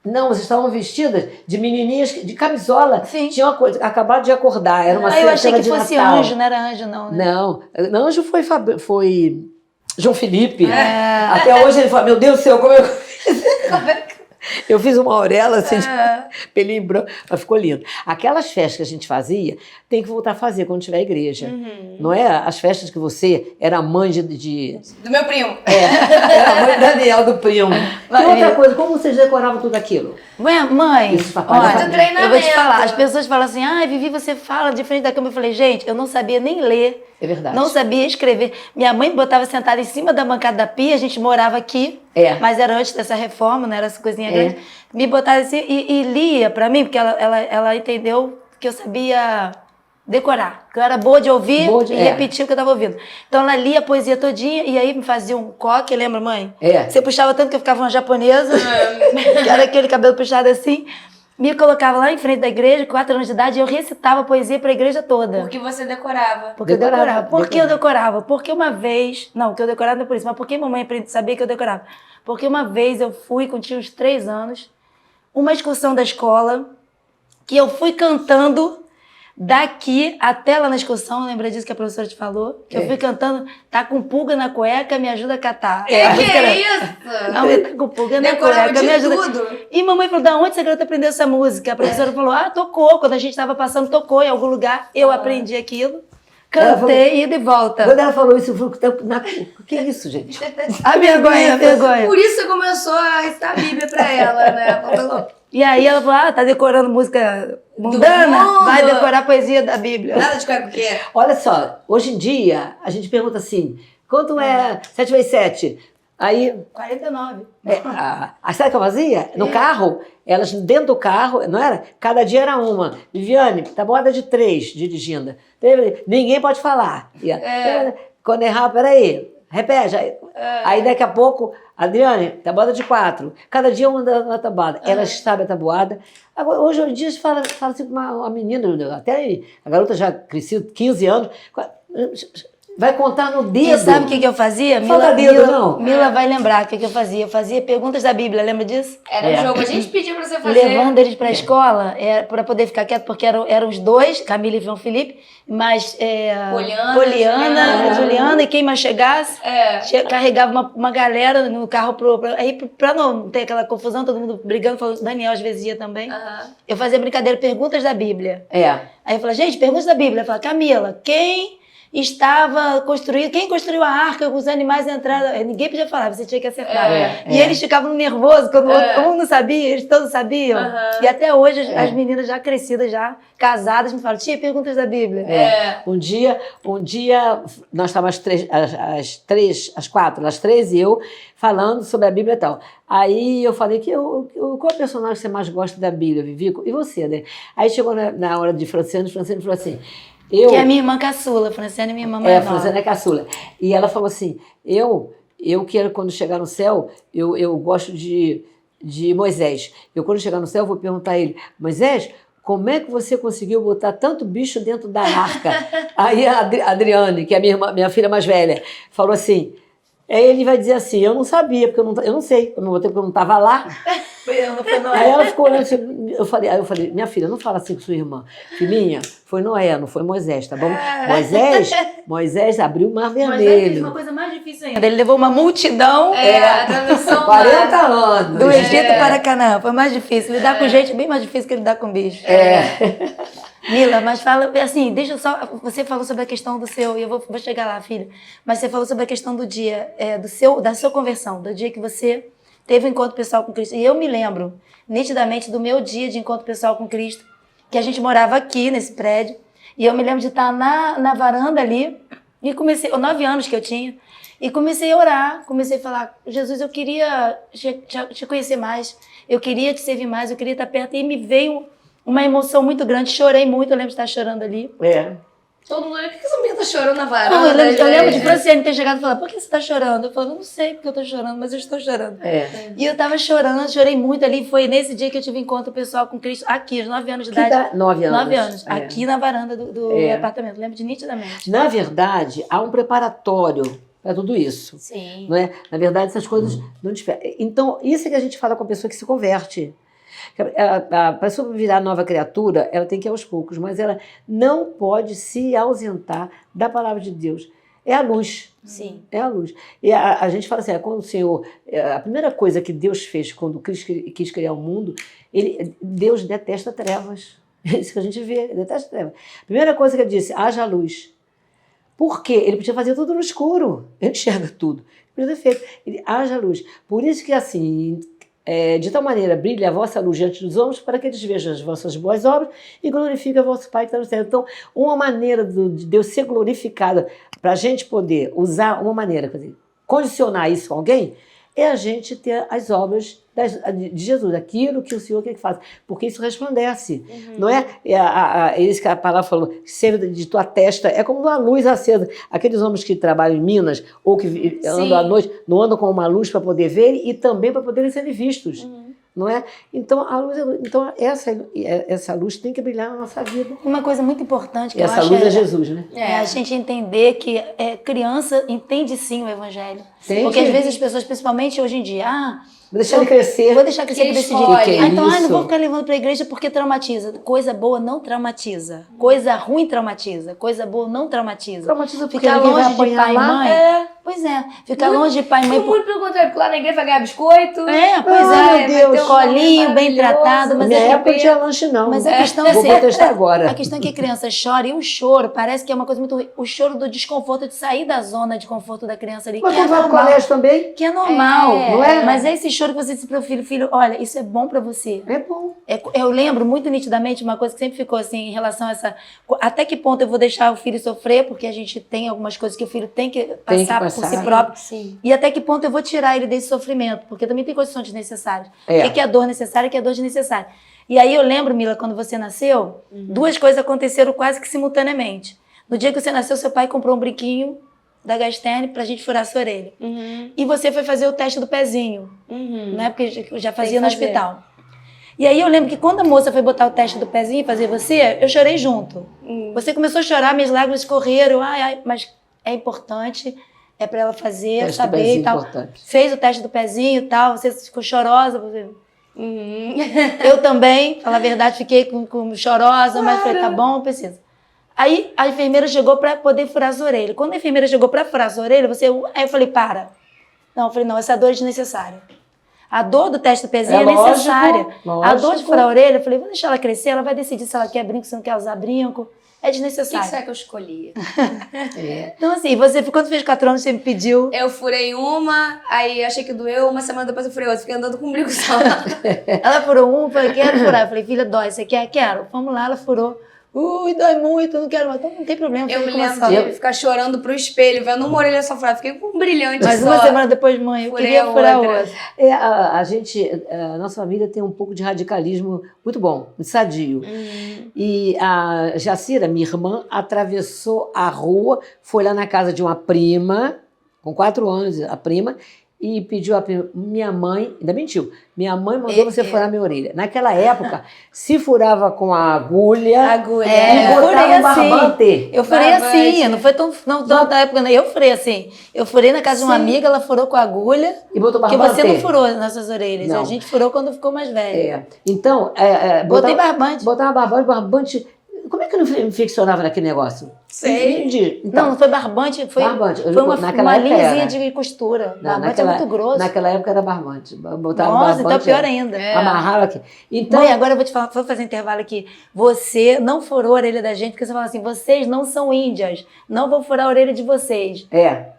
Speaker 2: Não, vocês estavam vestidas de menininhas de camisola.
Speaker 1: Sim.
Speaker 2: Tinham acabado de acordar. Era uma cena
Speaker 1: eu achei que fosse
Speaker 2: Natal.
Speaker 1: anjo, não era anjo, não. Né?
Speaker 2: Não, anjo foi João Felipe. Até hoje ele fala, meu Deus do céu, como eu fiz uma orelha assim, de pelinho branco, mas ficou lindo. Aquelas festas que a gente fazia, tem que voltar a fazer quando tiver igreja. Não é as festas que você era mãe
Speaker 4: do meu primo.
Speaker 2: Era a mãe Daniel do primo. E outra coisa, como vocês decoravam tudo aquilo?
Speaker 1: Mãe, olha, eu vou te falar, as pessoas falam assim, Vivi, você fala de frente da câmera. Eu falei, gente, eu não sabia nem ler.
Speaker 2: É verdade.
Speaker 1: Não sabia escrever. Minha mãe me botava sentada em cima da bancada da pia, a gente morava aqui, mas era antes dessa reforma, não era essa coisinha grande. Me botava assim e lia pra mim, porque ela entendeu que eu sabia decorar, que eu era boa de ouvir e repetir o que eu estava ouvindo. Então ela lia a poesia todinha e aí me fazia um coque, lembra, mãe? Você puxava tanto que eu ficava uma japonesa, que era aquele cabelo puxado assim. Me colocava lá em frente da igreja, 4 anos de idade, e eu recitava poesia para a igreja toda.
Speaker 4: Porque você decorava.
Speaker 1: Porque eu decorava. Por que eu decorava? Porque uma vez... Não, que eu decorava não é por isso, mas porque mamãe sabia que eu decorava? Porque uma vez eu fui, quando tinha uns 3 anos, uma excursão da escola, que eu fui cantando daqui até lá na excursão, lembra disso que a professora te falou? Que eu fui cantando, tá com pulga na cueca, me ajuda a catar.
Speaker 4: Que é isso?
Speaker 1: Não, tá com pulga na cueca, me ajuda. Tudo. E mamãe falou, da onde você garota aprendeu essa música? A professora falou, tocou, quando a gente estava passando, tocou em algum lugar, eu aprendi aquilo. Cantei, ida e volta.
Speaker 2: Quando ela falou isso, eu falei, o que é isso, gente?
Speaker 1: A vergonha.
Speaker 4: Por isso começou a recitar a Bíblia pra ela, né?
Speaker 1: E aí ela falou, tá decorando música mundana? Vai decorar a poesia da Bíblia.
Speaker 4: Nada de o quê?
Speaker 2: Olha só, hoje em dia, a gente pergunta assim, quanto é 7 vezes 7? Aí...
Speaker 1: 49.
Speaker 2: Sabe o que eu fazia? No carro, elas dentro do carro, não era? Cada dia era uma. Viviane, tabuada de 3, dirigindo. Ninguém pode falar. Quando errar, peraí, repete. Aí daqui a pouco, Adriane, tabuada de 4. Cada dia uma tabuada. Elas sabem a tabuada. Agora, hoje em dia, fala assim com uma menina, até a garota já cresceu 15 anos, vai contar no dedo.
Speaker 1: E sabe o que eu fazia? Mila vai lembrar o que eu fazia. Eu fazia perguntas da Bíblia, lembra disso?
Speaker 4: Era um jogo, a gente pediu pra você fazer.
Speaker 1: Levando eles pra escola, para poder ficar quieto, porque eram os dois, Camila e João Felipe, mas Poliana, Juliana, e quem mais chegasse, carregava uma galera no carro aí pra não ter aquela confusão, todo mundo brigando, falando, Daniel às vezes ia também. Eu fazia brincadeira, perguntas da Bíblia. Aí eu falava, gente, perguntas da Bíblia. Eu falava, Camila, quem construiu a arca com os animais entraram? Ninguém podia falar, você tinha que acertar. E eles ficavam nervosos, quando um não sabia, eles todos sabiam. E até hoje as meninas já crescidas, já casadas, me falam, tia, perguntas da Bíblia.
Speaker 2: Um dia nós estávamos às 4, às 3 e eu, falando sobre a Bíblia e tal. Aí eu falei, qual personagem você mais gosta da Bíblia, Vivico? E você, né? Aí chegou na hora de Franciane falou assim,
Speaker 1: que é a minha irmã caçula, Franciane é minha irmã mais nova.
Speaker 2: Franciane é caçula. E ela falou assim, eu quero, quando chegar no céu, eu gosto de Moisés. Eu, quando chegar no céu, vou perguntar a ele, Moisés, como é que você conseguiu botar tanto bicho dentro da arca? Aí a Adriane, que é minha filha mais velha, falou assim, aí ele vai dizer assim, eu não sabia, porque eu não sei, eu não botei porque eu não estava lá. Aí ela ficou olhando assim, eu falei, minha filha, não fala assim com sua irmã. Filhinha, foi Noé, não foi Moisés, tá bom? Moisés abriu o Mar
Speaker 1: Mas ele fez
Speaker 2: Vermelho.
Speaker 1: uma coisa mais difícil ainda. Ele levou uma multidão
Speaker 4: atravessou
Speaker 2: 40 anos.
Speaker 1: do Egito para Canaã. Foi mais difícil. Lidar com gente é bem mais difícil que lidar com bicho. Mila, mas fala assim, deixa eu só. Você falou sobre a questão do seu, e eu vou chegar lá, filha. Mas você falou sobre a questão do dia, da sua conversão, do dia que você teve um encontro pessoal com Cristo. E eu me lembro nitidamente do meu dia de encontro pessoal com Cristo, que a gente morava aqui nesse prédio. E eu me lembro de estar na varanda ali, e comecei, 9 anos que eu tinha, e comecei a orar, comecei a falar, Jesus, eu queria te conhecer mais, eu queria te servir mais, eu queria estar perto. E me veio uma emoção muito grande, chorei muito, eu lembro de estar chorando ali.
Speaker 4: Todo mundo, por que essa menina tá chorando na varanda?
Speaker 1: Não, eu lembro de Franciane ter chegado e falar, por que você está chorando? Eu falo, não sei porque eu estou chorando, mas eu estou chorando. E eu estava chorando, chorei muito ali, foi nesse dia que eu tive encontro pessoal com Cristo, aqui, aos 9 anos de idade.
Speaker 2: 9 anos.
Speaker 1: 9 anos, aqui na varanda do apartamento, lembro de nitidamente.
Speaker 2: Na verdade, há um preparatório para tudo isso.
Speaker 4: Sim.
Speaker 2: Não é? Na verdade, essas coisas não diferem. Então, isso é que a gente fala com a pessoa que se converte. A pessoa virar nova criatura, ela tem que ir aos poucos, mas ela não pode se ausentar da palavra de Deus. É a luz.
Speaker 4: Sim.
Speaker 2: É a luz. E a gente fala assim, quando o Senhor... A primeira coisa que Deus fez quando Cristo quis criar o mundo, Deus detesta trevas. É isso que a gente vê, ele detesta trevas. A primeira coisa que ele disse, haja luz. Por quê? Ele podia fazer tudo no escuro. Ele enxerga tudo. Ele podia ter feito. Ele haja luz. Por isso que assim... de tal maneira brilha a vossa luz diante dos homens para que eles vejam as vossas boas obras e glorifiquem o vosso Pai que está no céu. Então, uma maneira de Deus ser glorificado para a gente poder usar uma maneira, quer dizer, condicionar isso a alguém, é a gente ter as obras de Jesus, aquilo que o Senhor quer que faça, porque isso resplandece, não é? Isso que a palavra falou, ser de tua testa, é como uma luz acesa. Aqueles homens que trabalham em Minas ou que andam à noite, não andam com uma luz para poder ver e também para poderem ser vistos, não é? Então, a luz então essa luz tem que brilhar na nossa vida.
Speaker 1: Uma coisa muito importante que
Speaker 2: E
Speaker 1: eu
Speaker 2: essa
Speaker 1: acho
Speaker 2: luz é Jesus, né?
Speaker 1: é a gente entender que criança entende sim o evangelho.
Speaker 2: Entende?
Speaker 1: Porque às vezes as pessoas, principalmente hoje em dia,
Speaker 2: Vou deixar ele crescer.
Speaker 1: vou deixar crescer
Speaker 4: Que
Speaker 1: para decidir.
Speaker 4: escolhe.
Speaker 2: Que
Speaker 1: Então, não
Speaker 2: isso?
Speaker 1: vou ficar levando para a igreja porque traumatiza. Coisa boa não traumatiza. Coisa ruim traumatiza. Coisa boa não traumatiza.
Speaker 2: Traumatiza porque
Speaker 1: Ficar
Speaker 2: ninguém vai
Speaker 1: longe de
Speaker 2: apanhar
Speaker 1: pai e
Speaker 2: lá.
Speaker 1: mãe. Pois é. Ficar longe de pai e mãe.
Speaker 4: Muito pelo contrário, porque lá na igreja vai ganhar biscoito.
Speaker 1: Pois
Speaker 2: Ai,
Speaker 1: é.
Speaker 2: meu Deus.
Speaker 1: Colinho, bem tratado.
Speaker 2: Na
Speaker 1: Mas
Speaker 2: minha
Speaker 1: é
Speaker 2: época não tinha lanche, não.
Speaker 1: Mas a questão é
Speaker 2: Vou
Speaker 1: assim,
Speaker 2: protestar agora.
Speaker 1: a questão é que a criança chora, e o choro parece que é uma coisa muito ruim. O choro do desconforto, de sair da zona de conforto da criança ali,
Speaker 2: Mas
Speaker 1: que é
Speaker 2: quando vai pro
Speaker 1: normal.
Speaker 2: colégio também,
Speaker 1: Que é normal,
Speaker 2: não é?
Speaker 1: Mas é esse choro que você disse pro filho, olha, isso é bom pra você.
Speaker 2: é bom.
Speaker 1: Eu lembro muito nitidamente uma coisa que sempre ficou assim, em relação a essa... Até que ponto eu vou deixar o filho sofrer, porque a gente tem algumas coisas que o filho tem que passar por si próprio.
Speaker 4: Sim.
Speaker 1: E até que ponto eu vou tirar ele desse sofrimento, porque também tem condições desnecessárias.
Speaker 2: É.
Speaker 1: O que é dor necessária e o que é dor desnecessária. E aí eu lembro, Mila, quando você nasceu, duas coisas aconteceram quase que simultaneamente. No dia que você nasceu, seu pai comprou um brinquinho da Gasterne pra gente furar a sua orelha. E você foi fazer o teste do pezinho, né? Porque eu já fazia no
Speaker 4: fazer.
Speaker 1: hospital. E aí eu lembro que quando a moça foi botar o teste do pezinho e fazer você, eu chorei junto. Você começou a chorar, minhas lágrimas correram, mas é importante, é pra ela fazer,
Speaker 2: Teste do
Speaker 1: saber
Speaker 2: pezinho
Speaker 1: e tal.
Speaker 2: importante.
Speaker 1: Fez o teste do pezinho e tal, você ficou chorosa. Eu também, falar a verdade, fiquei com chorosa, mas falei, tá bom, precisa. Aí a enfermeira chegou pra poder furar as orelhas. Quando a enfermeira chegou pra furar as orelhas, aí eu falei, para. Não, eu falei, não, essa dor é desnecessária. A dor do teste do pezinho é necessária.
Speaker 2: lógico.
Speaker 1: A dor de furar a orelha, eu falei, vou deixar ela crescer, ela vai decidir se ela quer brinco, se não quer usar brinco. É
Speaker 4: O que
Speaker 1: desnecessário.
Speaker 4: será que eu escolhi?
Speaker 1: Então assim, quando fez 4 anos, você me pediu...
Speaker 4: Eu furei uma, aí achei que doeu, uma semana depois eu furei outra. Fiquei andando com um brinco só.
Speaker 1: Ela furou falei, quero furar. Eu falei, filha, dói, você quer? Quero. Vamos lá, ela furou. Dói muito, não quero mais. Então não tem problema.
Speaker 4: Eu me
Speaker 1: falei,
Speaker 4: lembro
Speaker 1: como assim?
Speaker 4: de ficar chorando pro espelho, vendo uma orelha só furada. Fiquei com um brilhante
Speaker 1: Mas
Speaker 4: só.
Speaker 1: uma semana depois, mãe, eu
Speaker 4: Furei
Speaker 1: queria
Speaker 4: a
Speaker 1: furar
Speaker 4: outra.
Speaker 1: outra.
Speaker 2: A nossa família tem um pouco de radicalismo muito bom, muito sadio. E a Jacira, minha irmã, atravessou a rua, foi lá na casa de uma prima, com 4 anos, a prima, e pediu minha mãe, ainda mentiu, minha mãe mandou você furar minha orelha. Naquela época, se furava com a agulha e
Speaker 1: eu furei
Speaker 2: botava um
Speaker 1: assim.
Speaker 2: barbante.
Speaker 1: Eu furei
Speaker 4: Barbante.
Speaker 1: assim, não foi tão da época, não. Eu furei assim. Eu furei na casa de uma amiga, ela furou com a agulha.
Speaker 2: E botou
Speaker 1: Porque
Speaker 2: barbante.
Speaker 1: você não furou nas suas orelhas.
Speaker 2: Não.
Speaker 1: A gente furou quando ficou mais velho.
Speaker 2: Então,
Speaker 1: Botei barbante.
Speaker 2: Botava barbante. Como é que não infeccionava naquele negócio?
Speaker 4: Sei.
Speaker 2: Então,
Speaker 1: Não foi barbante, foi
Speaker 2: barbante.
Speaker 1: uma
Speaker 2: Naquela época
Speaker 1: linhazinha
Speaker 2: era.
Speaker 1: de costura.
Speaker 2: Não,
Speaker 1: Barbante é muito grosso.
Speaker 2: Naquela época era barbante. Botava
Speaker 1: Nossa,
Speaker 2: barbante,
Speaker 1: então pior ainda.
Speaker 2: amarrava aqui. Então,
Speaker 1: Mãe, agora eu vou te falar, vou fazer um intervalo aqui. Você não furou a orelha da gente, porque você fala assim, vocês não são índias, não vou furar a orelha de vocês.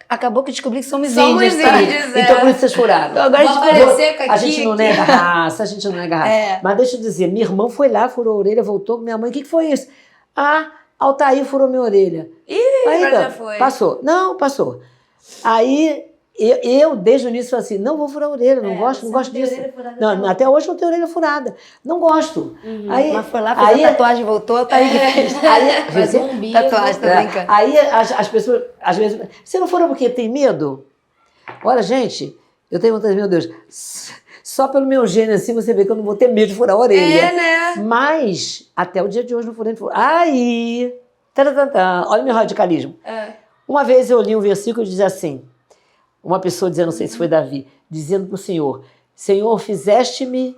Speaker 1: Acabou que eu descobri que somos índias, tá?
Speaker 2: Então por isso vocês furaram.
Speaker 1: Então, agora
Speaker 4: Vou
Speaker 1: a gente
Speaker 4: aparecer com
Speaker 2: A gente não nega raça, a gente não nega raça. Mas deixa eu dizer, minha irmã foi lá, furou a orelha, voltou com minha mãe. O que foi isso? Altair furou minha orelha.
Speaker 4: Agora já foi.
Speaker 2: Passou. Não, passou. Aí eu desde o início, falei assim, não vou furar a orelha, não gosto disso. Não, até hoje não tenho orelha furada. Não gosto. Aí,
Speaker 1: Mas foi lá, fez a tatuagem, voltou, tá aí.
Speaker 4: Faz um umbigo.
Speaker 1: Tatuagem, tô brincando.
Speaker 2: Aí as pessoas, às vezes, você não fura porque tem medo? Olha, gente, eu tenho vontade, meu Deus, só pelo meu gênio assim você vê que eu não vou ter medo de furar a orelha.
Speaker 4: Né?
Speaker 2: Mas, até o dia de hoje, não furei. Aí, olha o meu radicalismo. Uma vez eu li um versículo que dizia assim, uma pessoa dizendo, não sei se foi Davi, dizendo para o Senhor, Senhor, fizeste-me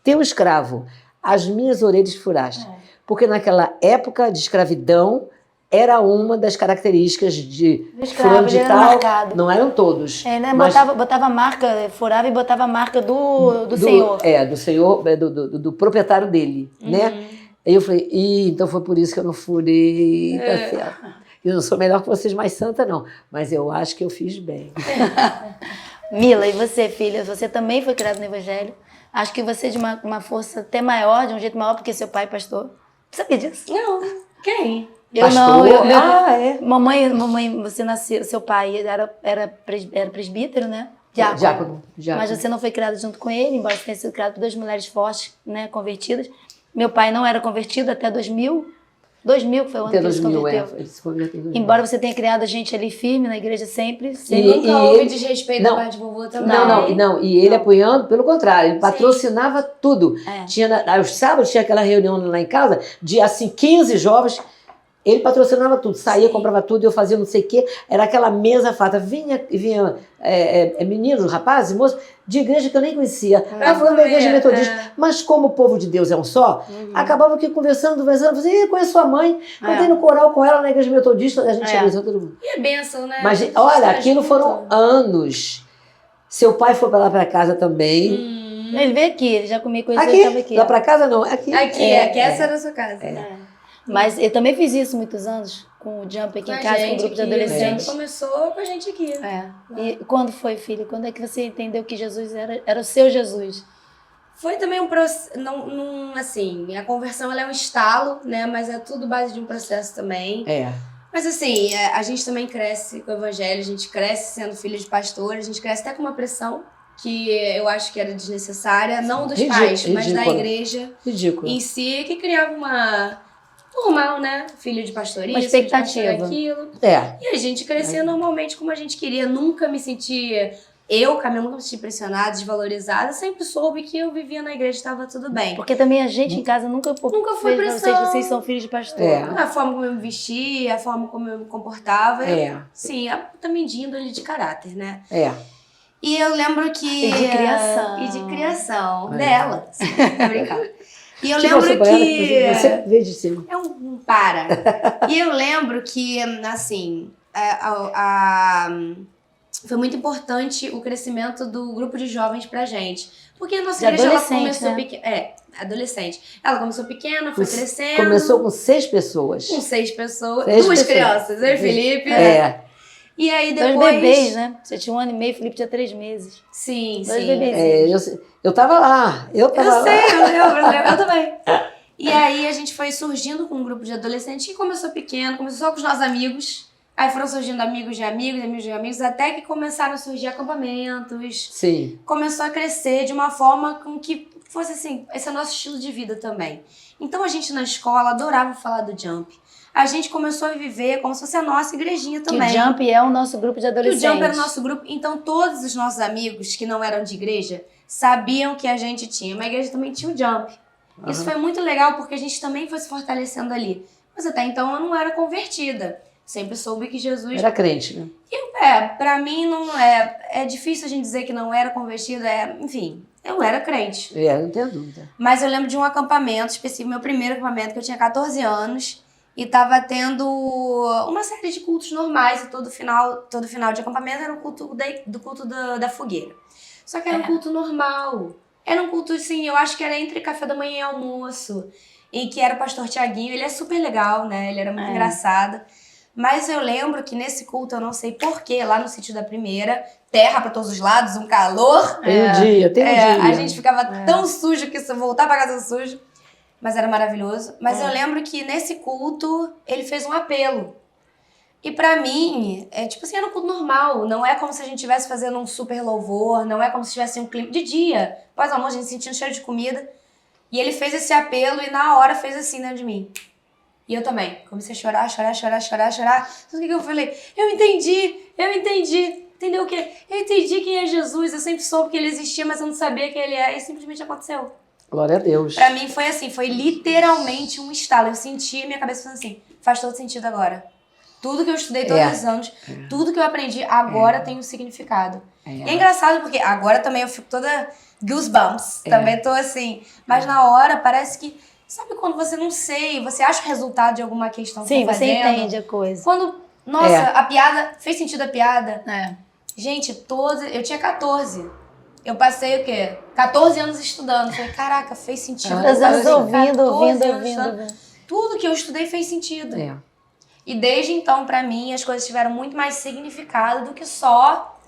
Speaker 2: teu escravo, as minhas orelhas furaste. Porque naquela época de escravidão, era uma das características de fulano de tal, não eram todos.
Speaker 1: Né?
Speaker 2: Mas
Speaker 1: Botava a marca, furava e botava a marca do senhor.
Speaker 2: Do senhor, do proprietário dele, né? Aí eu falei, então foi por isso que eu não furei, tá certo. Eu não sou melhor que vocês, mais santa não, mas eu acho que eu fiz bem.
Speaker 1: Mila, e você, filha? Você também foi criada no Evangelho. Acho que você é de uma força até maior, de um jeito maior, porque seu pai é pastor. Você sabia disso?
Speaker 4: Não. Quem?
Speaker 1: Eu
Speaker 2: Pastor?
Speaker 1: não. Mamãe, você nasceu, seu pai era presbítero, né? Diácono. Mas você não foi criada junto com ele, embora você tenha sido criada por 2 mulheres fortes, né, convertidas. Meu pai não era convertido até 2000. 2000 que foi o ano que ele se converteu.
Speaker 2: Ele se converteu em 2000.
Speaker 1: Embora você tenha criado a gente ali firme na igreja sempre.
Speaker 4: Nunca houve desrespeito da parte de vovô também.
Speaker 2: Não. E ele apoiando, pelo contrário, ele patrocinava tudo. Aos sábados tinha aquela reunião lá em casa, de assim, 15 jovens. Ele patrocinava tudo, saía, comprava tudo, eu fazia não sei o quê. Era aquela mesa farta. Vinha meninos, rapazes, moços, de igreja que eu nem conhecia. Falando da igreja metodista. Mas como o povo de Deus é um só, acabava aqui conversando, falei, conheço sua mãe, cantei no coral com ela na igreja metodista, a gente conheceu todo mundo.
Speaker 4: E é bênção, né?
Speaker 2: Mas, olha, aquilo foram anos. Seu pai foi para lá para casa também.
Speaker 1: Ele veio aqui, ele já comigo, ele estava aqui.
Speaker 2: Lá para casa não, aqui.
Speaker 4: Essa era a sua casa.
Speaker 1: Mas eu também fiz isso muitos anos, com o Jump aqui em casa, com um grupo de adolescentes.
Speaker 4: Começou com a gente aqui.
Speaker 1: E quando foi, filha? Quando é que você entendeu que Jesus era o seu Jesus?
Speaker 4: Foi também um processo, assim, a conversão ela é um estalo, né? Mas é tudo base de um processo também. Mas assim, a gente também cresce com o evangelho, a gente cresce sendo filho de pastor, a gente cresce até com uma pressão que eu acho que era desnecessária, não dos pais, mas da igreja em si, que criava uma... normal, né? Filho de pastor,
Speaker 1: uma expectativa.
Speaker 4: Aquilo. E a gente crescia normalmente como a gente queria. Nunca me senti... Camila, nunca me senti pressionada, desvalorizada. Sempre soube que eu vivia na igreja e estava tudo bem.
Speaker 1: Porque também a gente em casa nunca
Speaker 4: foi pressão.
Speaker 1: Vocês são filhos de pastor.
Speaker 4: A forma como eu me vestia, a forma como eu me comportava. Sim, também de índole de caráter, né? E eu lembro que...
Speaker 1: E de criação.
Speaker 4: E de criação dela. Tá brincando. E eu lembro que...
Speaker 2: Você veio de cima.
Speaker 4: É um para. E eu lembro que, assim, foi muito importante o crescimento do grupo de jovens pra gente. Porque a nossa igreja ela começou pequena. Adolescente. Ela começou pequena, foi crescendo.
Speaker 2: Começou com 6 pessoas.
Speaker 4: Com 6 pessoas. 2 crianças, eu e Felipe. E aí depois...
Speaker 1: 2 bebês, né? Você tinha 1 ano e meio, Felipe tinha 3 meses.
Speaker 4: Sim,
Speaker 1: 2 bebês.
Speaker 2: Eu tava lá. Eu
Speaker 4: lembro, eu também. E aí a gente foi surgindo com um grupo de adolescentes que começou pequeno, começou só com os nossos amigos. Aí foram surgindo amigos de amigos, até que começaram a surgir acampamentos.
Speaker 2: Sim.
Speaker 4: Começou a crescer de uma forma com que fosse assim, esse é o nosso estilo de vida também. Então a gente na escola adorava falar do Jump. a gente começou a viver como se fosse a nossa igrejinha
Speaker 1: Que
Speaker 4: também.
Speaker 1: o Jump é o nosso grupo de
Speaker 4: Que o
Speaker 1: adolescentes.
Speaker 4: Jump era o nosso grupo. Então, todos os nossos amigos que não eram de igreja sabiam que a gente tinha. Uma igreja também tinha o Jump. Isso foi muito legal porque a gente também foi se fortalecendo ali. Mas até então eu não era convertida. Sempre soube que Jesus...
Speaker 2: Era crente, né?
Speaker 4: Pra mim não é... É difícil a gente dizer que não era convertida. Enfim, eu era crente.
Speaker 2: Não tenho dúvida.
Speaker 4: Mas eu lembro de um acampamento específico, meu primeiro acampamento, que eu tinha 14 anos. E tava tendo uma série de cultos normais. E todo final de acampamento era um culto da fogueira. Só que era um culto normal. Era um culto, assim, eu acho que era entre café da manhã e almoço. E que era o pastor Tiaguinho. Ele é super legal, né? Ele era muito engraçado. Mas eu lembro que nesse culto, eu não sei porquê, lá no sítio da primeira, terra pra todos os lados, um calor.
Speaker 2: Tem um dia.
Speaker 4: A gente ficava tão sujo que se voltar pra casa sujo. Mas era maravilhoso. Mas eu lembro que nesse culto, ele fez um apelo. E pra mim, tipo assim, era um culto normal. Não é como se a gente estivesse fazendo um super louvor. Não é como se tivesse um clima de dia. Após o almoço, a gente sentia um cheiro de comida. E ele fez esse apelo e na hora fez assim dentro de mim. E eu também. Comecei a chorar. Só que eu falei, eu entendi. Entendeu o quê? Eu entendi quem é Jesus. Eu sempre soube que ele existia, mas eu não sabia quem ele é. E simplesmente aconteceu.
Speaker 2: Glória a Deus.
Speaker 4: Pra mim foi assim, foi literalmente um estalo. Eu senti minha cabeça falando assim, faz todo sentido agora. Tudo que eu estudei todos os anos, tudo que eu aprendi, agora tem um significado. E é engraçado porque agora também eu fico toda goosebumps. Também tô assim. Mas na hora parece que... Sabe quando você não sei, você acha o resultado de alguma questão que
Speaker 1: Sim,
Speaker 4: tá
Speaker 1: você
Speaker 4: fazendo?
Speaker 1: entende a coisa.
Speaker 4: Quando, nossa, a piada, fez sentido a piada?
Speaker 1: É.
Speaker 4: Gente, eu tinha 14. Eu passei o quê? 14 anos estudando. Falei, caraca, fez sentido.
Speaker 1: Quantos
Speaker 4: Eu
Speaker 1: anos
Speaker 4: passei
Speaker 1: ouvindo.
Speaker 4: 14 anos estudando.
Speaker 1: ouvindo.
Speaker 4: Tudo que eu estudei fez sentido.
Speaker 2: É.
Speaker 4: E desde então, pra mim, as coisas tiveram muito mais significado do que só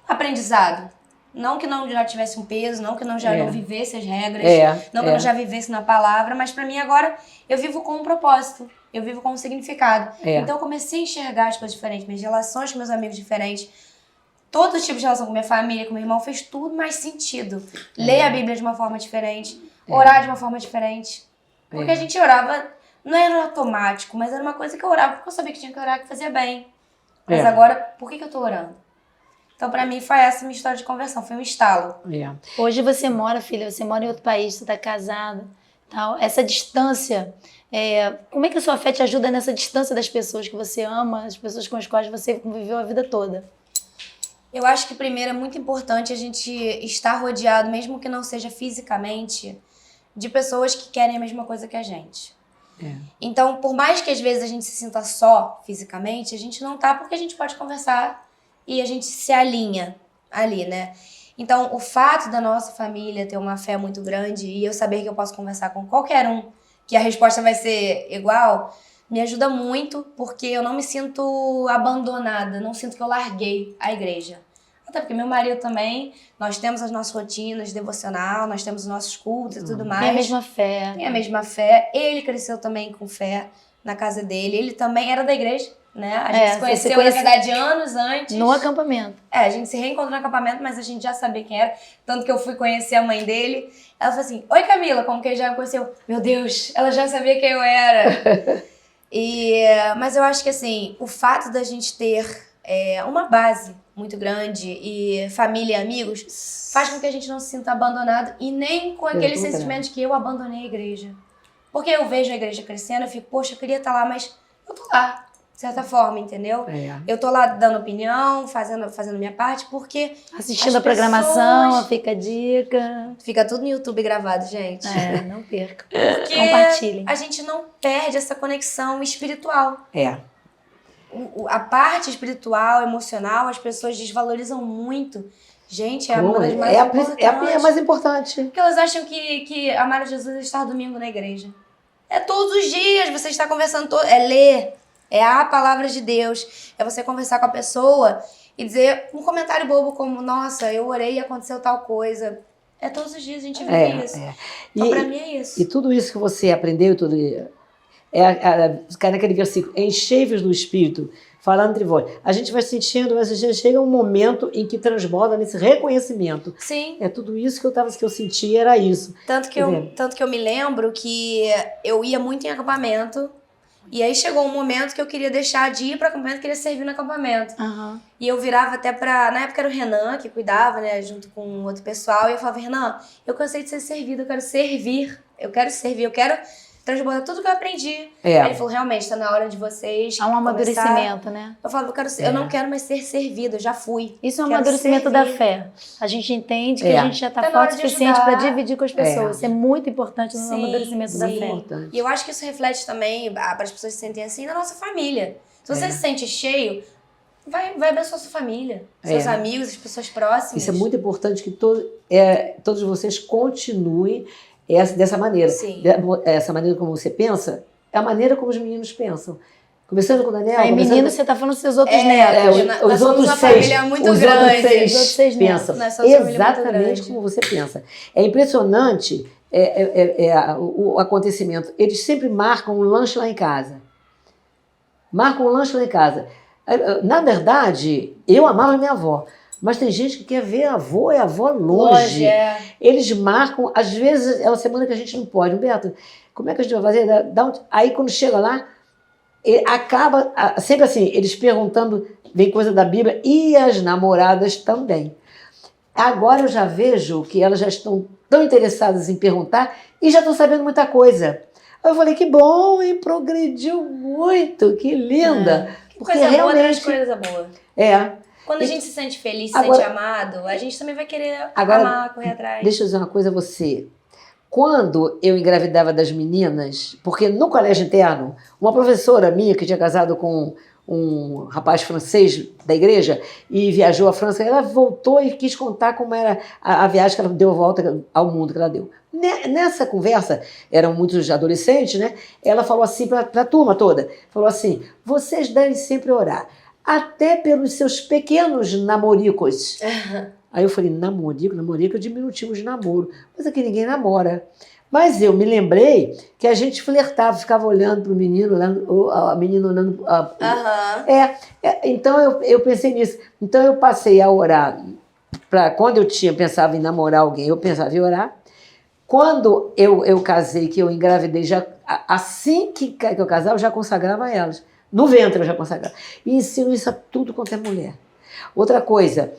Speaker 4: aprendizado. Não que não já tivesse um peso, não que não já não vivesse as regras, não que eu não já vivesse na palavra, mas pra mim agora eu vivo com um propósito, eu vivo com um significado. Então eu comecei a enxergar as coisas diferentes, minhas relações com meus amigos diferentes, todo tipo de relação com minha família, com meu irmão, fez tudo mais sentido. Ler a Bíblia de uma forma diferente, orar de uma forma diferente. Porque a gente orava, não era automático, mas era uma coisa que eu orava porque eu sabia que tinha que orar, que fazia bem. Mas agora, por que eu tô orando? Então, pra mim, foi essa minha história de conversão. Foi um estalo.
Speaker 1: Hoje você mora, filha, você mora em outro país, você tá casada. Tal. Essa distância, como é que a sua fé te ajuda nessa distância das pessoas que você ama, as pessoas com as quais você conviveu a vida toda?
Speaker 4: Eu acho que, primeiro, é muito importante a gente estar rodeado, mesmo que não seja fisicamente, de pessoas que querem a mesma coisa que a gente. Então, por mais que às vezes a gente se sinta só fisicamente, a gente não tá porque a gente pode conversar e a gente se alinha ali, né? Então, o fato da nossa família ter uma fé muito grande e eu saber que eu posso conversar com qualquer um, que a resposta vai ser igual, me ajuda muito, porque eu não me sinto abandonada, não sinto que eu larguei a igreja. Até porque meu marido também, nós temos as nossas rotinas devocional, nós temos os nossos cultos e tudo mais.
Speaker 1: Tem a mesma fé.
Speaker 4: Tem a mesma fé. Ele cresceu também com fé na casa dele. Ele também era da igreja, né? A gente se conheceu, na verdade, anos antes.
Speaker 1: No acampamento.
Speaker 4: A gente se reencontrou no acampamento, mas a gente já sabia quem era. Tanto que eu fui conhecer a mãe dele. Ela falou assim, oi Camila, como que ele já me conheceu? Meu Deus, ela já sabia quem eu era. Mas eu acho que assim, o fato da gente ter uma base muito grande e família e amigos faz com que a gente não se sinta abandonado e nem com aquele sentimento de que eu abandonei a igreja. Porque eu vejo a igreja crescendo, eu fico, poxa, eu queria estar lá, mas eu tô lá, de certa forma, entendeu? Eu tô lá dando opinião, fazendo minha parte, porque
Speaker 1: assistindo a programação, fica a dica.
Speaker 4: Fica tudo no YouTube gravado, gente.
Speaker 1: Não perca.
Speaker 4: Porque
Speaker 1: compartilhem.
Speaker 4: A gente não perde essa conexão espiritual. A parte espiritual, emocional, as pessoas desvalorizam muito. Gente, é uma das mais importantes.
Speaker 2: É a mais importante.
Speaker 4: Porque elas acham que amar a Jesus é estar domingo na igreja. É todos os dias, você está conversando, é ler, é a palavra de Deus, é você conversar com a pessoa e dizer um comentário bobo como, nossa, eu orei e aconteceu tal coisa. É todos os dias a gente vive isso. Então, pra mim é isso.
Speaker 2: E tudo isso que você aprendeu, cai naquele versículo, enchei-vos do Espírito, falando entre vós. A gente vai sentindo, mas a gente chega um momento em que transborda nesse reconhecimento.
Speaker 4: Sim.
Speaker 2: É tudo isso que eu sentia, era isso.
Speaker 4: Tanto que eu me lembro que eu ia muito em acampamento E aí chegou um momento que eu queria deixar de ir para acampamento, queria servir no acampamento.
Speaker 1: Aham.
Speaker 4: E eu virava até pra... Na época era o Renan que cuidava, né? Junto com outro pessoal. E eu falava, Renan, eu cansei de ser servido, eu quero servir. Eu quero servir, eu quero transbordar tudo que eu aprendi.
Speaker 2: É.
Speaker 4: Aí ele falou, realmente, tá na hora de vocês
Speaker 1: Há um
Speaker 4: começar...
Speaker 1: amadurecimento, né?
Speaker 4: Eu falava, eu não quero mais ser servido, eu já fui.
Speaker 1: Isso é um
Speaker 4: Quero
Speaker 1: amadurecimento da
Speaker 4: servir.
Speaker 1: fé. A gente entende que
Speaker 2: É.
Speaker 1: a gente já está
Speaker 4: Tá na hora
Speaker 1: forte o
Speaker 4: de
Speaker 1: suficiente para
Speaker 4: ajudar.
Speaker 1: dividir com as pessoas. Isso é muito importante no
Speaker 4: Sim,
Speaker 1: amadurecimento da
Speaker 4: sim.
Speaker 1: fé.
Speaker 2: Importante.
Speaker 4: E eu acho que isso reflete também, para as pessoas se sentem assim, na nossa família. Se você se sente cheio, vai abençoar sua família, seus amigos, as pessoas próximas.
Speaker 2: Isso é muito importante que todos vocês continuem dessa maneira.
Speaker 4: Sim.
Speaker 2: Essa maneira como você pensa é a maneira como os meninos pensam. Começando com o Daniel.
Speaker 1: Aí,
Speaker 2: começando
Speaker 1: menino, você está falando dos seus outros netos.
Speaker 2: os outros
Speaker 4: uma
Speaker 2: seis,
Speaker 4: família muito
Speaker 2: os
Speaker 4: grande.
Speaker 2: outros seis
Speaker 1: Os outros seis
Speaker 2: pensam
Speaker 4: Nós somos uma família muito
Speaker 2: exatamente
Speaker 4: grande.
Speaker 2: como você pensa. É impressionante o acontecimento. Eles sempre marcam um lanche lá em casa. Marcam um lanche lá em casa. Na verdade, eu amava minha avó. Mas tem gente que quer ver a avó e a avó longe. Eles marcam, às vezes é uma semana que a gente não pode. Humberto, como é que a gente vai fazer? Aí quando chega lá, acaba, sempre assim, eles perguntando, vem coisa da Bíblia, e as namoradas também. Agora eu já vejo que elas já estão tão interessadas em perguntar e já estão sabendo muita coisa. Aí eu falei, que bom, hein? Progrediu muito, que linda.
Speaker 4: Que
Speaker 2: Porque
Speaker 4: coisa boa traz
Speaker 2: realmente
Speaker 4: coisa boa. Quando a gente se sente feliz, se
Speaker 2: Agora-
Speaker 4: sente amado, a gente também vai querer
Speaker 2: Agora,
Speaker 4: amar, correr atrás.
Speaker 2: Deixa eu dizer uma coisa a você. Quando eu engravidava das meninas, porque no colégio interno, uma professora minha que tinha casado com um rapaz francês da igreja e viajou à França, ela voltou e quis contar como era a viagem que ela deu a volta ao mundo que ela deu. Nessa conversa, eram muitos adolescentes, né? Ela falou assim para a turma toda, falou assim, vocês devem sempre orar, até pelos seus pequenos namoricos. Aí eu falei, namorico é diminutivo de namoro. Mas aqui ninguém namora. Mas eu me lembrei que a gente flertava, ficava olhando para o menino, a menina olhando. Então eu pensei nisso. Então eu passei a orar. Quando eu pensava em namorar alguém, eu pensava em orar. Quando eu casei, que eu engravidei, assim que eu casava, eu já consagrava elas. No ventre eu já consagrava. E ensino isso a tudo quanto é mulher. Outra coisa,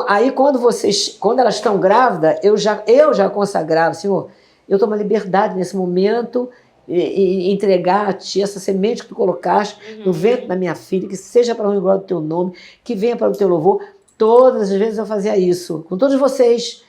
Speaker 2: aí quando elas estão grávidas, eu já consagrava, Senhor, eu tomo a liberdade nesse momento e entregar a Ti essa semente que Tu colocaste no ventre da minha filha, que seja para o glória do Teu nome, que venha para o Teu louvor. Todas as vezes eu fazia isso, com todos vocês.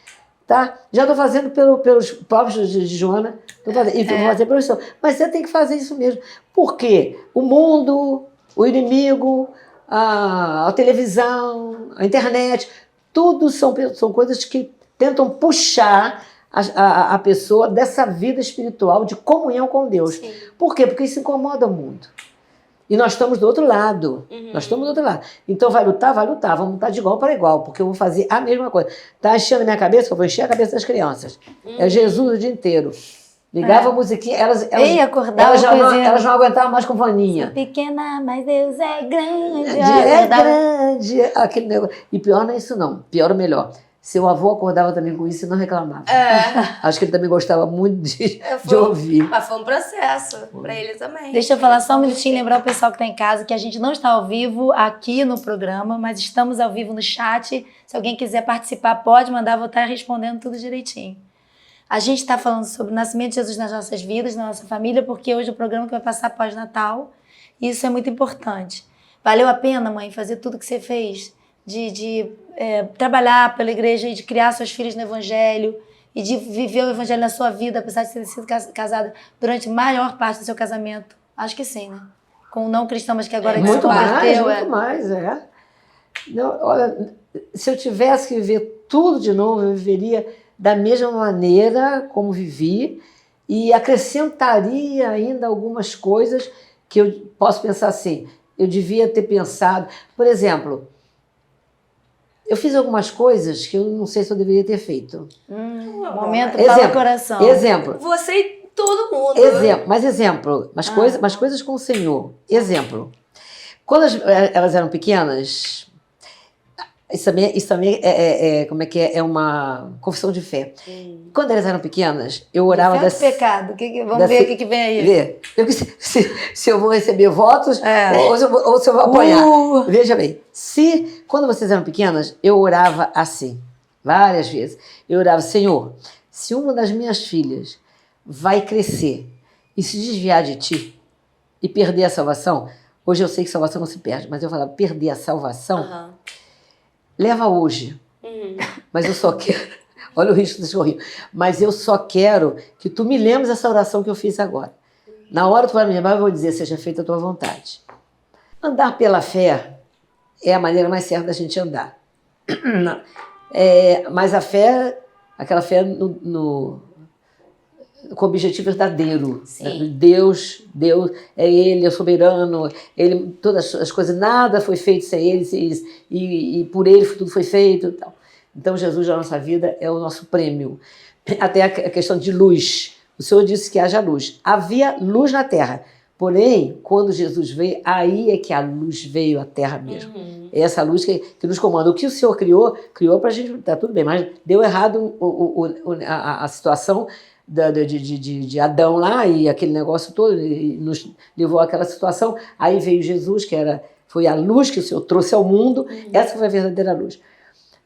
Speaker 2: Tá? Já estou fazendo pelos próprios de Joana, e vou fazer pelo seu. Mas você tem que fazer isso mesmo. Por quê? O mundo, o inimigo, a televisão, a internet, tudo são coisas que tentam puxar a pessoa dessa vida espiritual de comunhão com Deus.
Speaker 4: Sim.
Speaker 2: Por quê? Porque isso incomoda o mundo. E nós estamos do outro lado. Nós estamos do outro lado. Então vai lutar? Vamos lutar de igual para igual, porque eu vou fazer a mesma coisa. Tá enchendo a minha cabeça? Eu vou encher a cabeça das crianças. É Jesus o dia inteiro. Ligava a musiquinha, elas não aguentavam mais com vaninha.
Speaker 1: Pequena, mas Deus é grande.
Speaker 2: É grande. Aquele negócio. E pior não é isso não. Pior ou melhor. Seu avô acordava também com isso e não reclamava. Acho que ele também gostava muito de ouvir.
Speaker 4: Mas foi um processo pra ele também.
Speaker 1: Deixa eu falar só um minutinho, lembrar o pessoal que está em casa que a gente não está ao vivo aqui no programa, mas estamos ao vivo no chat. Se alguém quiser participar, pode mandar, vou estar respondendo tudo direitinho. A gente está falando sobre o nascimento de Jesus nas nossas vidas, na nossa família, porque hoje é o programa que vai passar pós-Natal. E isso é muito importante. Valeu a pena, mãe, fazer tudo que você fez? De trabalhar pela igreja e de criar suas filhas no evangelho e de viver o evangelho na sua vida, apesar de ter sido casada durante a maior parte do seu casamento. Acho que sim, né? Com um não cristão, mas que agora que se converteu.
Speaker 2: Muito mais. Não, olha, se eu tivesse que viver tudo de novo, eu viveria da mesma maneira como vivi e acrescentaria ainda algumas coisas que eu posso pensar assim, eu devia ter pensado. Por exemplo, eu fiz algumas coisas que eu não sei se eu deveria ter feito.
Speaker 1: Momento para o coração.
Speaker 2: Exemplo.
Speaker 4: Você e todo mundo.
Speaker 2: Mas coisas com o Senhor. Exemplo. Quando elas eram pequenas, Isso também como é que é? É uma confissão de fé. Quando elas eram pequenas, eu orava
Speaker 1: Fé do pecado. Vamos
Speaker 2: da-
Speaker 1: ver o que vem aí.
Speaker 2: Vê, se eu vou receber votos
Speaker 1: É.
Speaker 2: ou se eu vou apanhar. Veja bem, quando vocês eram pequenas, eu orava assim, várias vezes. Eu orava, Senhor, se uma das minhas filhas vai crescer e se desviar de ti e perder a salvação, hoje eu sei que salvação não se perde, mas eu falava, perder a salvação,
Speaker 4: Aham.
Speaker 2: leva hoje.
Speaker 4: Uhum.
Speaker 2: Mas eu só quero, olha o risco desse horrível, mas eu só quero que tu me lembres essa oração que eu fiz agora. Na hora que tu vai me lembrar, eu vou dizer, seja feita a tua vontade. Andar pela fé é a maneira mais certa da gente andar. Mas a fé, aquela fé com objetivo verdadeiro.
Speaker 4: Sim.
Speaker 2: Deus é Ele, é soberano, Ele, todas as coisas, nada foi feito sem Ele, e por Ele tudo foi feito. Tal. Então Jesus na nossa vida é o nosso prêmio. Até a questão de luz. O Senhor disse que haja luz. Havia luz na terra. Porém, quando Jesus veio, aí é que a luz veio à terra mesmo. É essa luz que nos comanda. O que o Senhor criou para a gente, tá tudo bem, mas deu errado a situação de Adão lá e aquele negócio todo, e nos levou àquela situação. Aí veio Jesus, foi a luz que o Senhor trouxe ao mundo. Essa foi a verdadeira luz.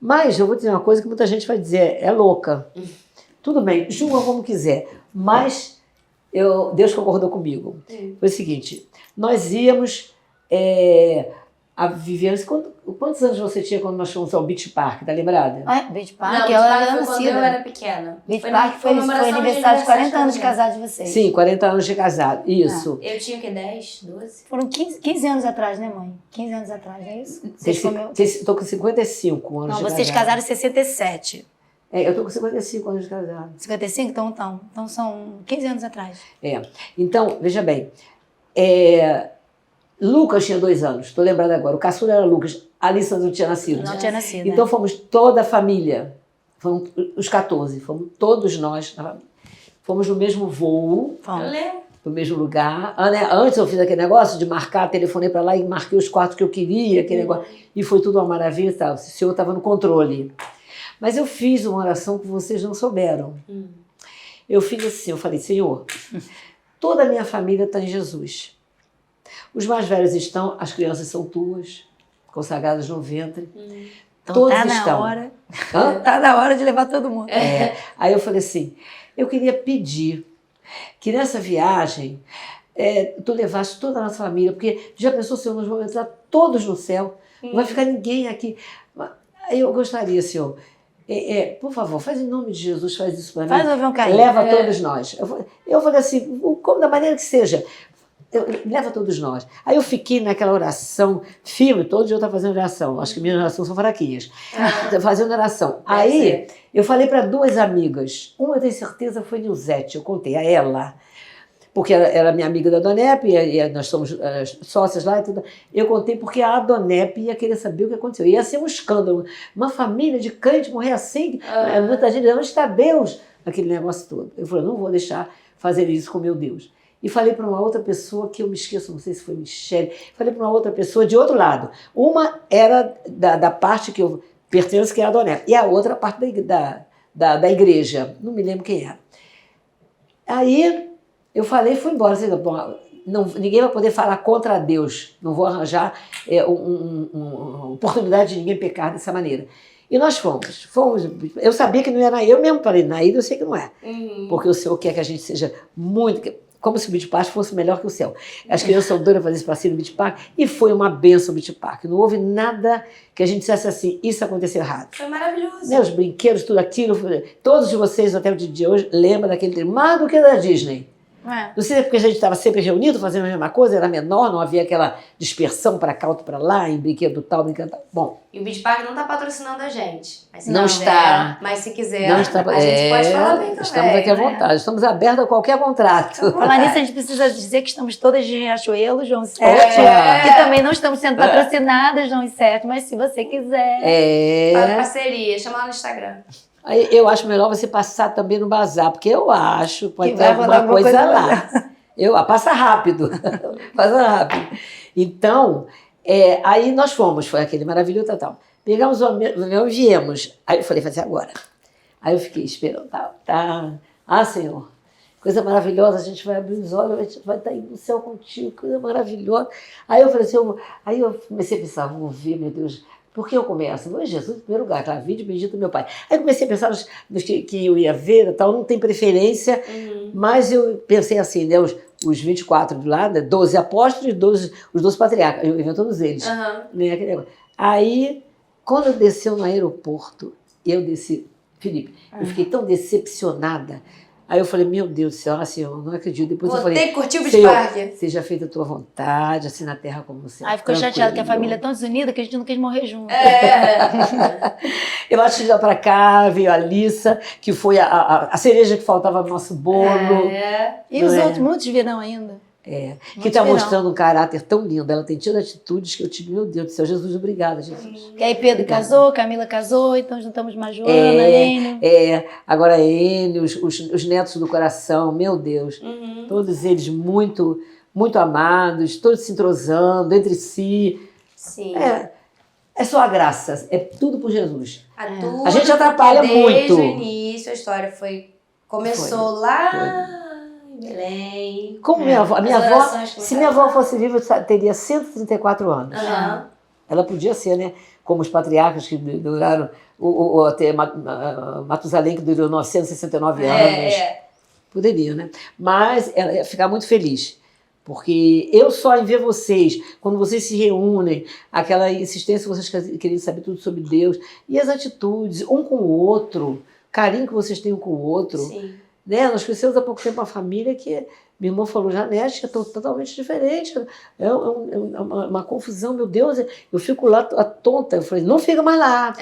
Speaker 2: Mas eu vou dizer uma coisa que muita gente vai dizer, é louca. Tudo bem, julga como quiser, mas Deus concordou comigo. Foi o seguinte, nós íamos a viver... Quantos anos você tinha quando nós fomos ao Beach Park, tá lembrada?
Speaker 1: Beach
Speaker 4: Não,
Speaker 1: Park,
Speaker 4: Beach
Speaker 1: ela
Speaker 4: Park
Speaker 1: era
Speaker 4: foi quando eu
Speaker 1: nascida.
Speaker 4: era pequena.
Speaker 1: Beach
Speaker 4: Foi
Speaker 1: Park
Speaker 4: na
Speaker 1: foi
Speaker 4: comemoração
Speaker 1: aniversário de 40 anos de
Speaker 4: né?
Speaker 1: casado de vocês.
Speaker 2: Sim, 40 anos de casado, isso.
Speaker 4: Eu tinha o quê? 10, 12?
Speaker 1: Foram 15 anos atrás, né, mãe? 15 anos atrás, não é isso? Vocês comeu...
Speaker 2: Estou com 55 anos
Speaker 1: Não,
Speaker 2: de
Speaker 1: vocês
Speaker 2: casado.
Speaker 1: casaram em 67.
Speaker 2: Eu estou com 55 anos de casado.
Speaker 1: 55? Então são 15 anos atrás.
Speaker 2: Então, veja bem, Lucas tinha 2 anos, estou lembrada agora, o caçula era Lucas, a Alissa não tinha nascido.
Speaker 1: Não tinha nascido,
Speaker 2: Então
Speaker 1: né?
Speaker 2: fomos toda a família, fomos os 14, fomos todos nós, fomos no mesmo voo,
Speaker 1: Fomos.
Speaker 4: Eu lembro.
Speaker 2: no mesmo lugar. Antes eu fiz aquele negócio de marcar, telefonei para lá e marquei os quartos que eu queria, aquele negócio, e foi tudo uma maravilha e tal. O Senhor estava no controle. Mas eu fiz uma oração que vocês não souberam. Eu fiz assim, eu falei, Senhor, toda a minha família está em Jesus. Os mais velhos estão, as crianças são tuas, consagradas no ventre.
Speaker 1: Então
Speaker 2: Todos
Speaker 1: tá na
Speaker 2: estão.
Speaker 1: hora.
Speaker 2: Hã?
Speaker 1: Tá na hora de levar todo mundo.
Speaker 2: Aí eu falei assim, eu queria pedir que nessa viagem tu levasse toda a nossa família, porque já pensou, Senhor, nós vamos entrar todos no céu, não vai ficar ninguém aqui. Aí eu gostaria, Senhor, por favor, faz em nome de Jesus, faz isso para mim.
Speaker 1: Faz o avião cair.
Speaker 2: Leva todos nós. Eu falei assim, como da maneira que seja, leva todos nós. Aí eu fiquei naquela oração firme, todo dia eu estava fazendo oração, acho que minhas orações são fraquinhas, fazendo oração. Aí eu falei para 2 amigas, uma eu tenho certeza foi Nilzete, eu contei a ela, porque ela era minha amiga da Donep, e nós somos sócias lá e tudo. Eu contei porque a Donep ia querer saber o que aconteceu. Ia ser um escândalo. Uma família de crente morrer assim, muita gente, onde está Deus? Aquele negócio todo. Eu falei, não vou deixar fazer isso com meu Deus. E falei para uma outra pessoa, que eu me esqueço, não sei se foi Michele, falei para uma outra pessoa de outro lado. Uma era da parte que eu pertenço, que é a Donep, e a outra parte da igreja. Não me lembro quem era. Aí eu falei e fui embora. Assim, ninguém vai poder falar contra Deus. Não vou arranjar uma oportunidade de ninguém pecar dessa maneira. E nós fomos. Eu sabia que não era eu mesmo. Falei, na ida eu sei que não é. Porque o Senhor quer que a gente seja muito... Como se o Beach Park fosse melhor que o céu. As crianças são doidas para fazer esse passeio no Beach Park. E foi uma benção o Beach Park. Não houve nada que a gente dissesse assim, isso aconteceu errado.
Speaker 4: Foi maravilhoso.
Speaker 2: Né, os brinquedos, tudo aquilo. Todos de vocês, até o dia de hoje, lembram daquele tempo. Mais do que da Disney. Não sei se é porque a gente estava sempre reunido, fazendo a mesma coisa, era menor, não havia aquela dispersão para cá, outro para lá, em brinquedo tal, brinquedo tal. Bom.
Speaker 4: E o Beach Park não está patrocinando a gente. Mas se
Speaker 2: Não
Speaker 4: quiser,
Speaker 2: está.
Speaker 4: Mas se quiser,
Speaker 2: Não está,
Speaker 4: a gente pode falar bem também.
Speaker 2: Estamos aqui à vontade, estamos abertos a qualquer contrato.
Speaker 1: Falar nisso, a gente precisa dizer que estamos todas de Riachuelo, João Sete,
Speaker 2: Opa!
Speaker 1: que também não estamos sendo patrocinadas, João Sete, mas se você quiser.
Speaker 4: Fala parceria, chama lá no Instagram.
Speaker 2: Aí eu acho melhor você passar também no bazar, porque eu acho que pode
Speaker 1: Que
Speaker 2: ter
Speaker 1: vai rolar
Speaker 2: alguma
Speaker 1: alguma
Speaker 2: coisa
Speaker 1: coisa
Speaker 2: lá. Passa rápido. Passa rápido. Então, aí nós fomos, foi aquele maravilhoso tal. Pegamos o avião e viemos. Aí eu falei, vai ser agora. Aí eu fiquei esperando, tá. Ah, Senhor, coisa maravilhosa, a gente vai abrir os olhos, a gente vai estar no céu contigo, coisa maravilhosa. Aí eu falei assim, aí eu comecei a pensar, vou ver, meu Deus, por que eu começo? Vou Jesus em primeiro lugar, claro, vídeo bendito meu Pai. Aí eu comecei a pensar nos que eu ia ver, tal, não tem preferência, mas eu pensei assim, né, os 24 de lá, né, 12 apóstolos e os 12 patriarcas, eu vi todos eles. Né, aquele negócio. Aí, quando eu desci no aeroporto, eu desci, Felipe, eu fiquei tão decepcionada. Aí eu falei, meu Deus do céu, assim, eu não acredito. Depois eu falei,
Speaker 4: ter que curtir o Beach Park.
Speaker 2: Seja feita a tua vontade, assim na terra como você.
Speaker 1: Aí ficou chateado que a família é tão desunida que a gente não quis morrer junto.
Speaker 2: Eu acho que já pra cá veio a Lissa, que foi a cereja que faltava no nosso bolo.
Speaker 1: E os outros, muitos virão ainda.
Speaker 2: Que está mostrando um caráter tão lindo. Ela tem tido atitudes que eu tive, meu Deus do céu, Jesus, obrigada, Jesus.
Speaker 1: Que aí Pedro casou, Camila casou, então juntamos mais Joana, Enio.
Speaker 2: Agora Enio, os netos do coração, meu Deus. Todos eles muito, muito amados, todos se entrosando entre si.
Speaker 4: Sim.
Speaker 2: É só a graça, é tudo por Jesus.
Speaker 4: Tudo,
Speaker 2: a gente atrapalha
Speaker 4: desde
Speaker 2: muito.
Speaker 4: Desde o início a história começou lá em Belém.
Speaker 2: Como minha avó, se minha avó fosse viva, eu teria 134 anos. Ela podia ser, né? Como os patriarcas que duraram, até Matusalém, que durou 969 anos. Poderia, né? Mas ela ia ficar muito feliz. Porque eu só em ver vocês, quando vocês se reúnem, aquela insistência, vocês querem saber tudo sobre Deus, e as atitudes, um com o outro, carinho que vocês têm um com o outro.
Speaker 4: Sim.
Speaker 2: Né? Nós conhecemos há pouco tempo uma família que, meu irmão falou, Janete, que é totalmente diferente. É uma confusão, meu Deus. Eu fico lá tonta. Eu falei, não fica mais lá.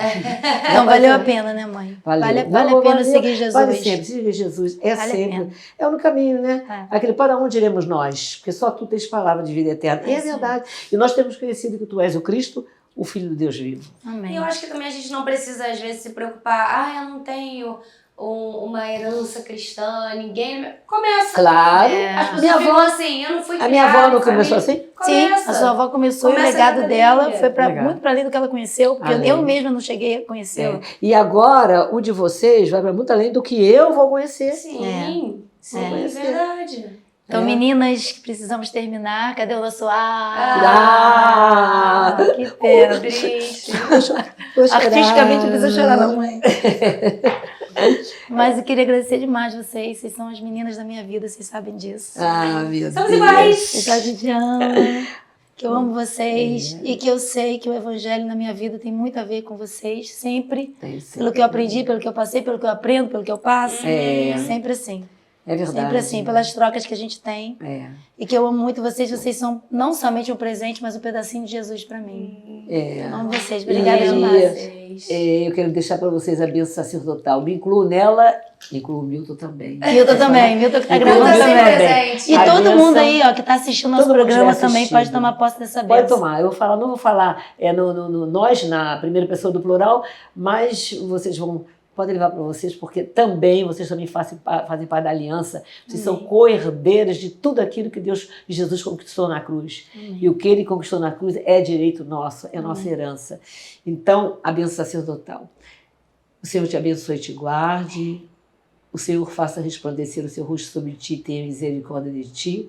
Speaker 1: Não valeu a pena, né, mãe?
Speaker 2: Vale
Speaker 1: a pena seguir Jesus.
Speaker 2: Vale sempre, seguir Jesus. Sempre. É no caminho, né? Aquele para onde iremos nós? Porque só tu tens palavra de vida eterna. É verdade. E nós temos conhecido que tu és o Cristo, o Filho do Deus vivo.
Speaker 1: Amém.
Speaker 4: E eu acho que também a gente não precisa, às vezes, se preocupar. Eu não tenho uma herança cristã, ninguém... Começa.
Speaker 2: Claro.
Speaker 4: As pessoas ficam assim, eu não fui criada.
Speaker 2: A minha avó não começou assim?
Speaker 1: Sim, a sua avó começou e o legado dela foi muito para além do que ela conheceu, porque eu mesma não cheguei a conhecê-la.
Speaker 2: E agora, o de vocês vai para muito além do que eu vou conhecer.
Speaker 4: Sim, é verdade.
Speaker 1: Então, meninas, precisamos terminar. Cadê o nosso que pena.
Speaker 4: Triste.
Speaker 1: Artisticamente não precisa chorar, não, mãe. Mas eu queria agradecer demais vocês. Vocês são as meninas da minha vida, vocês sabem disso.
Speaker 2: Meu Deus.
Speaker 4: Somos iguais.
Speaker 1: Vocês sabem que a gente ama, que eu amo vocês e que eu sei que o evangelho na minha vida tem muito a ver com vocês, sempre. Pelo que eu aprendi, pelo que eu passei, pelo que eu aprendo, pelo que eu passo. Sempre assim.
Speaker 2: É verdade.
Speaker 1: Sempre assim, pelas trocas que a gente tem. E que eu amo muito vocês. Vocês são não somente um presente, mas um pedacinho de Jesus para mim. Eu amo vocês. Obrigada demais.
Speaker 2: Eu quero deixar para vocês a bênção sacerdotal. Me incluo nela, incluo o Milton também.
Speaker 1: Milton também. Milton que está gravando também. E todo mundo aí que está assistindo nosso programa também pode tomar posse dessa bênção.
Speaker 2: Pode tomar. Eu não vou falar nós, na primeira pessoa do plural, mas vocês podem levar para vocês, porque também vocês fazem parte da aliança. Vocês são co-herdeiras de tudo aquilo que Jesus conquistou na cruz. E o que ele conquistou na cruz é direito nosso, é nossa herança. Então, a bênção sacerdotal. O Senhor te abençoe e te guarde. O Senhor faça resplandecer o seu rosto sobre ti e tenha misericórdia de ti.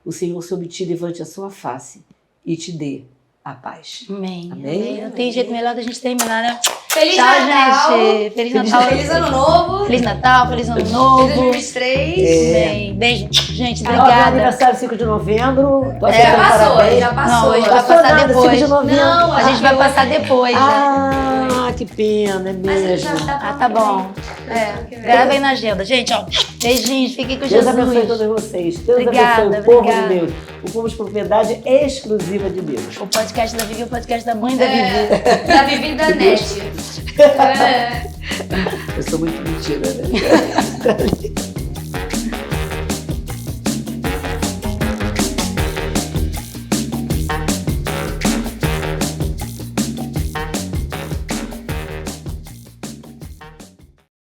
Speaker 2: O Senhor sobre ti levante a sua face e te dê a paz.
Speaker 1: Amém.
Speaker 2: Amém?
Speaker 1: Não tem jeito melhor da gente terminar, né?
Speaker 4: Feliz
Speaker 1: Tchau,
Speaker 4: Natal.
Speaker 1: gente. Feliz Natal.
Speaker 4: Feliz Ano Novo.
Speaker 1: Feliz Natal, feliz Ano Novo.
Speaker 4: 2023.
Speaker 1: Bem, beijo. Gente,
Speaker 2: Meu
Speaker 1: obrigada.
Speaker 2: aniversário 5 de novembro.
Speaker 4: Já passou, já passou.
Speaker 1: Não, hoje vai
Speaker 2: Passou
Speaker 1: passar
Speaker 2: nada,
Speaker 1: depois.
Speaker 2: 5 de novembro.
Speaker 4: Não,
Speaker 1: A gente vai passar depois.
Speaker 2: Que pena, é mesmo.
Speaker 1: Tá bom. Grava aí na agenda. Gente, beijinhos. Fiquem com
Speaker 2: Deus
Speaker 1: Jesus.
Speaker 2: abençoe todos vocês. Deus
Speaker 1: Obrigada,
Speaker 2: abençoe o povo
Speaker 1: obrigada.
Speaker 2: de Deus. O povo de propriedade exclusiva de Deus.
Speaker 1: O podcast da Vivi é o podcast da mãe da Vivi.
Speaker 4: Da Vivi e da Nete.
Speaker 2: Eu sou muito mentira, né?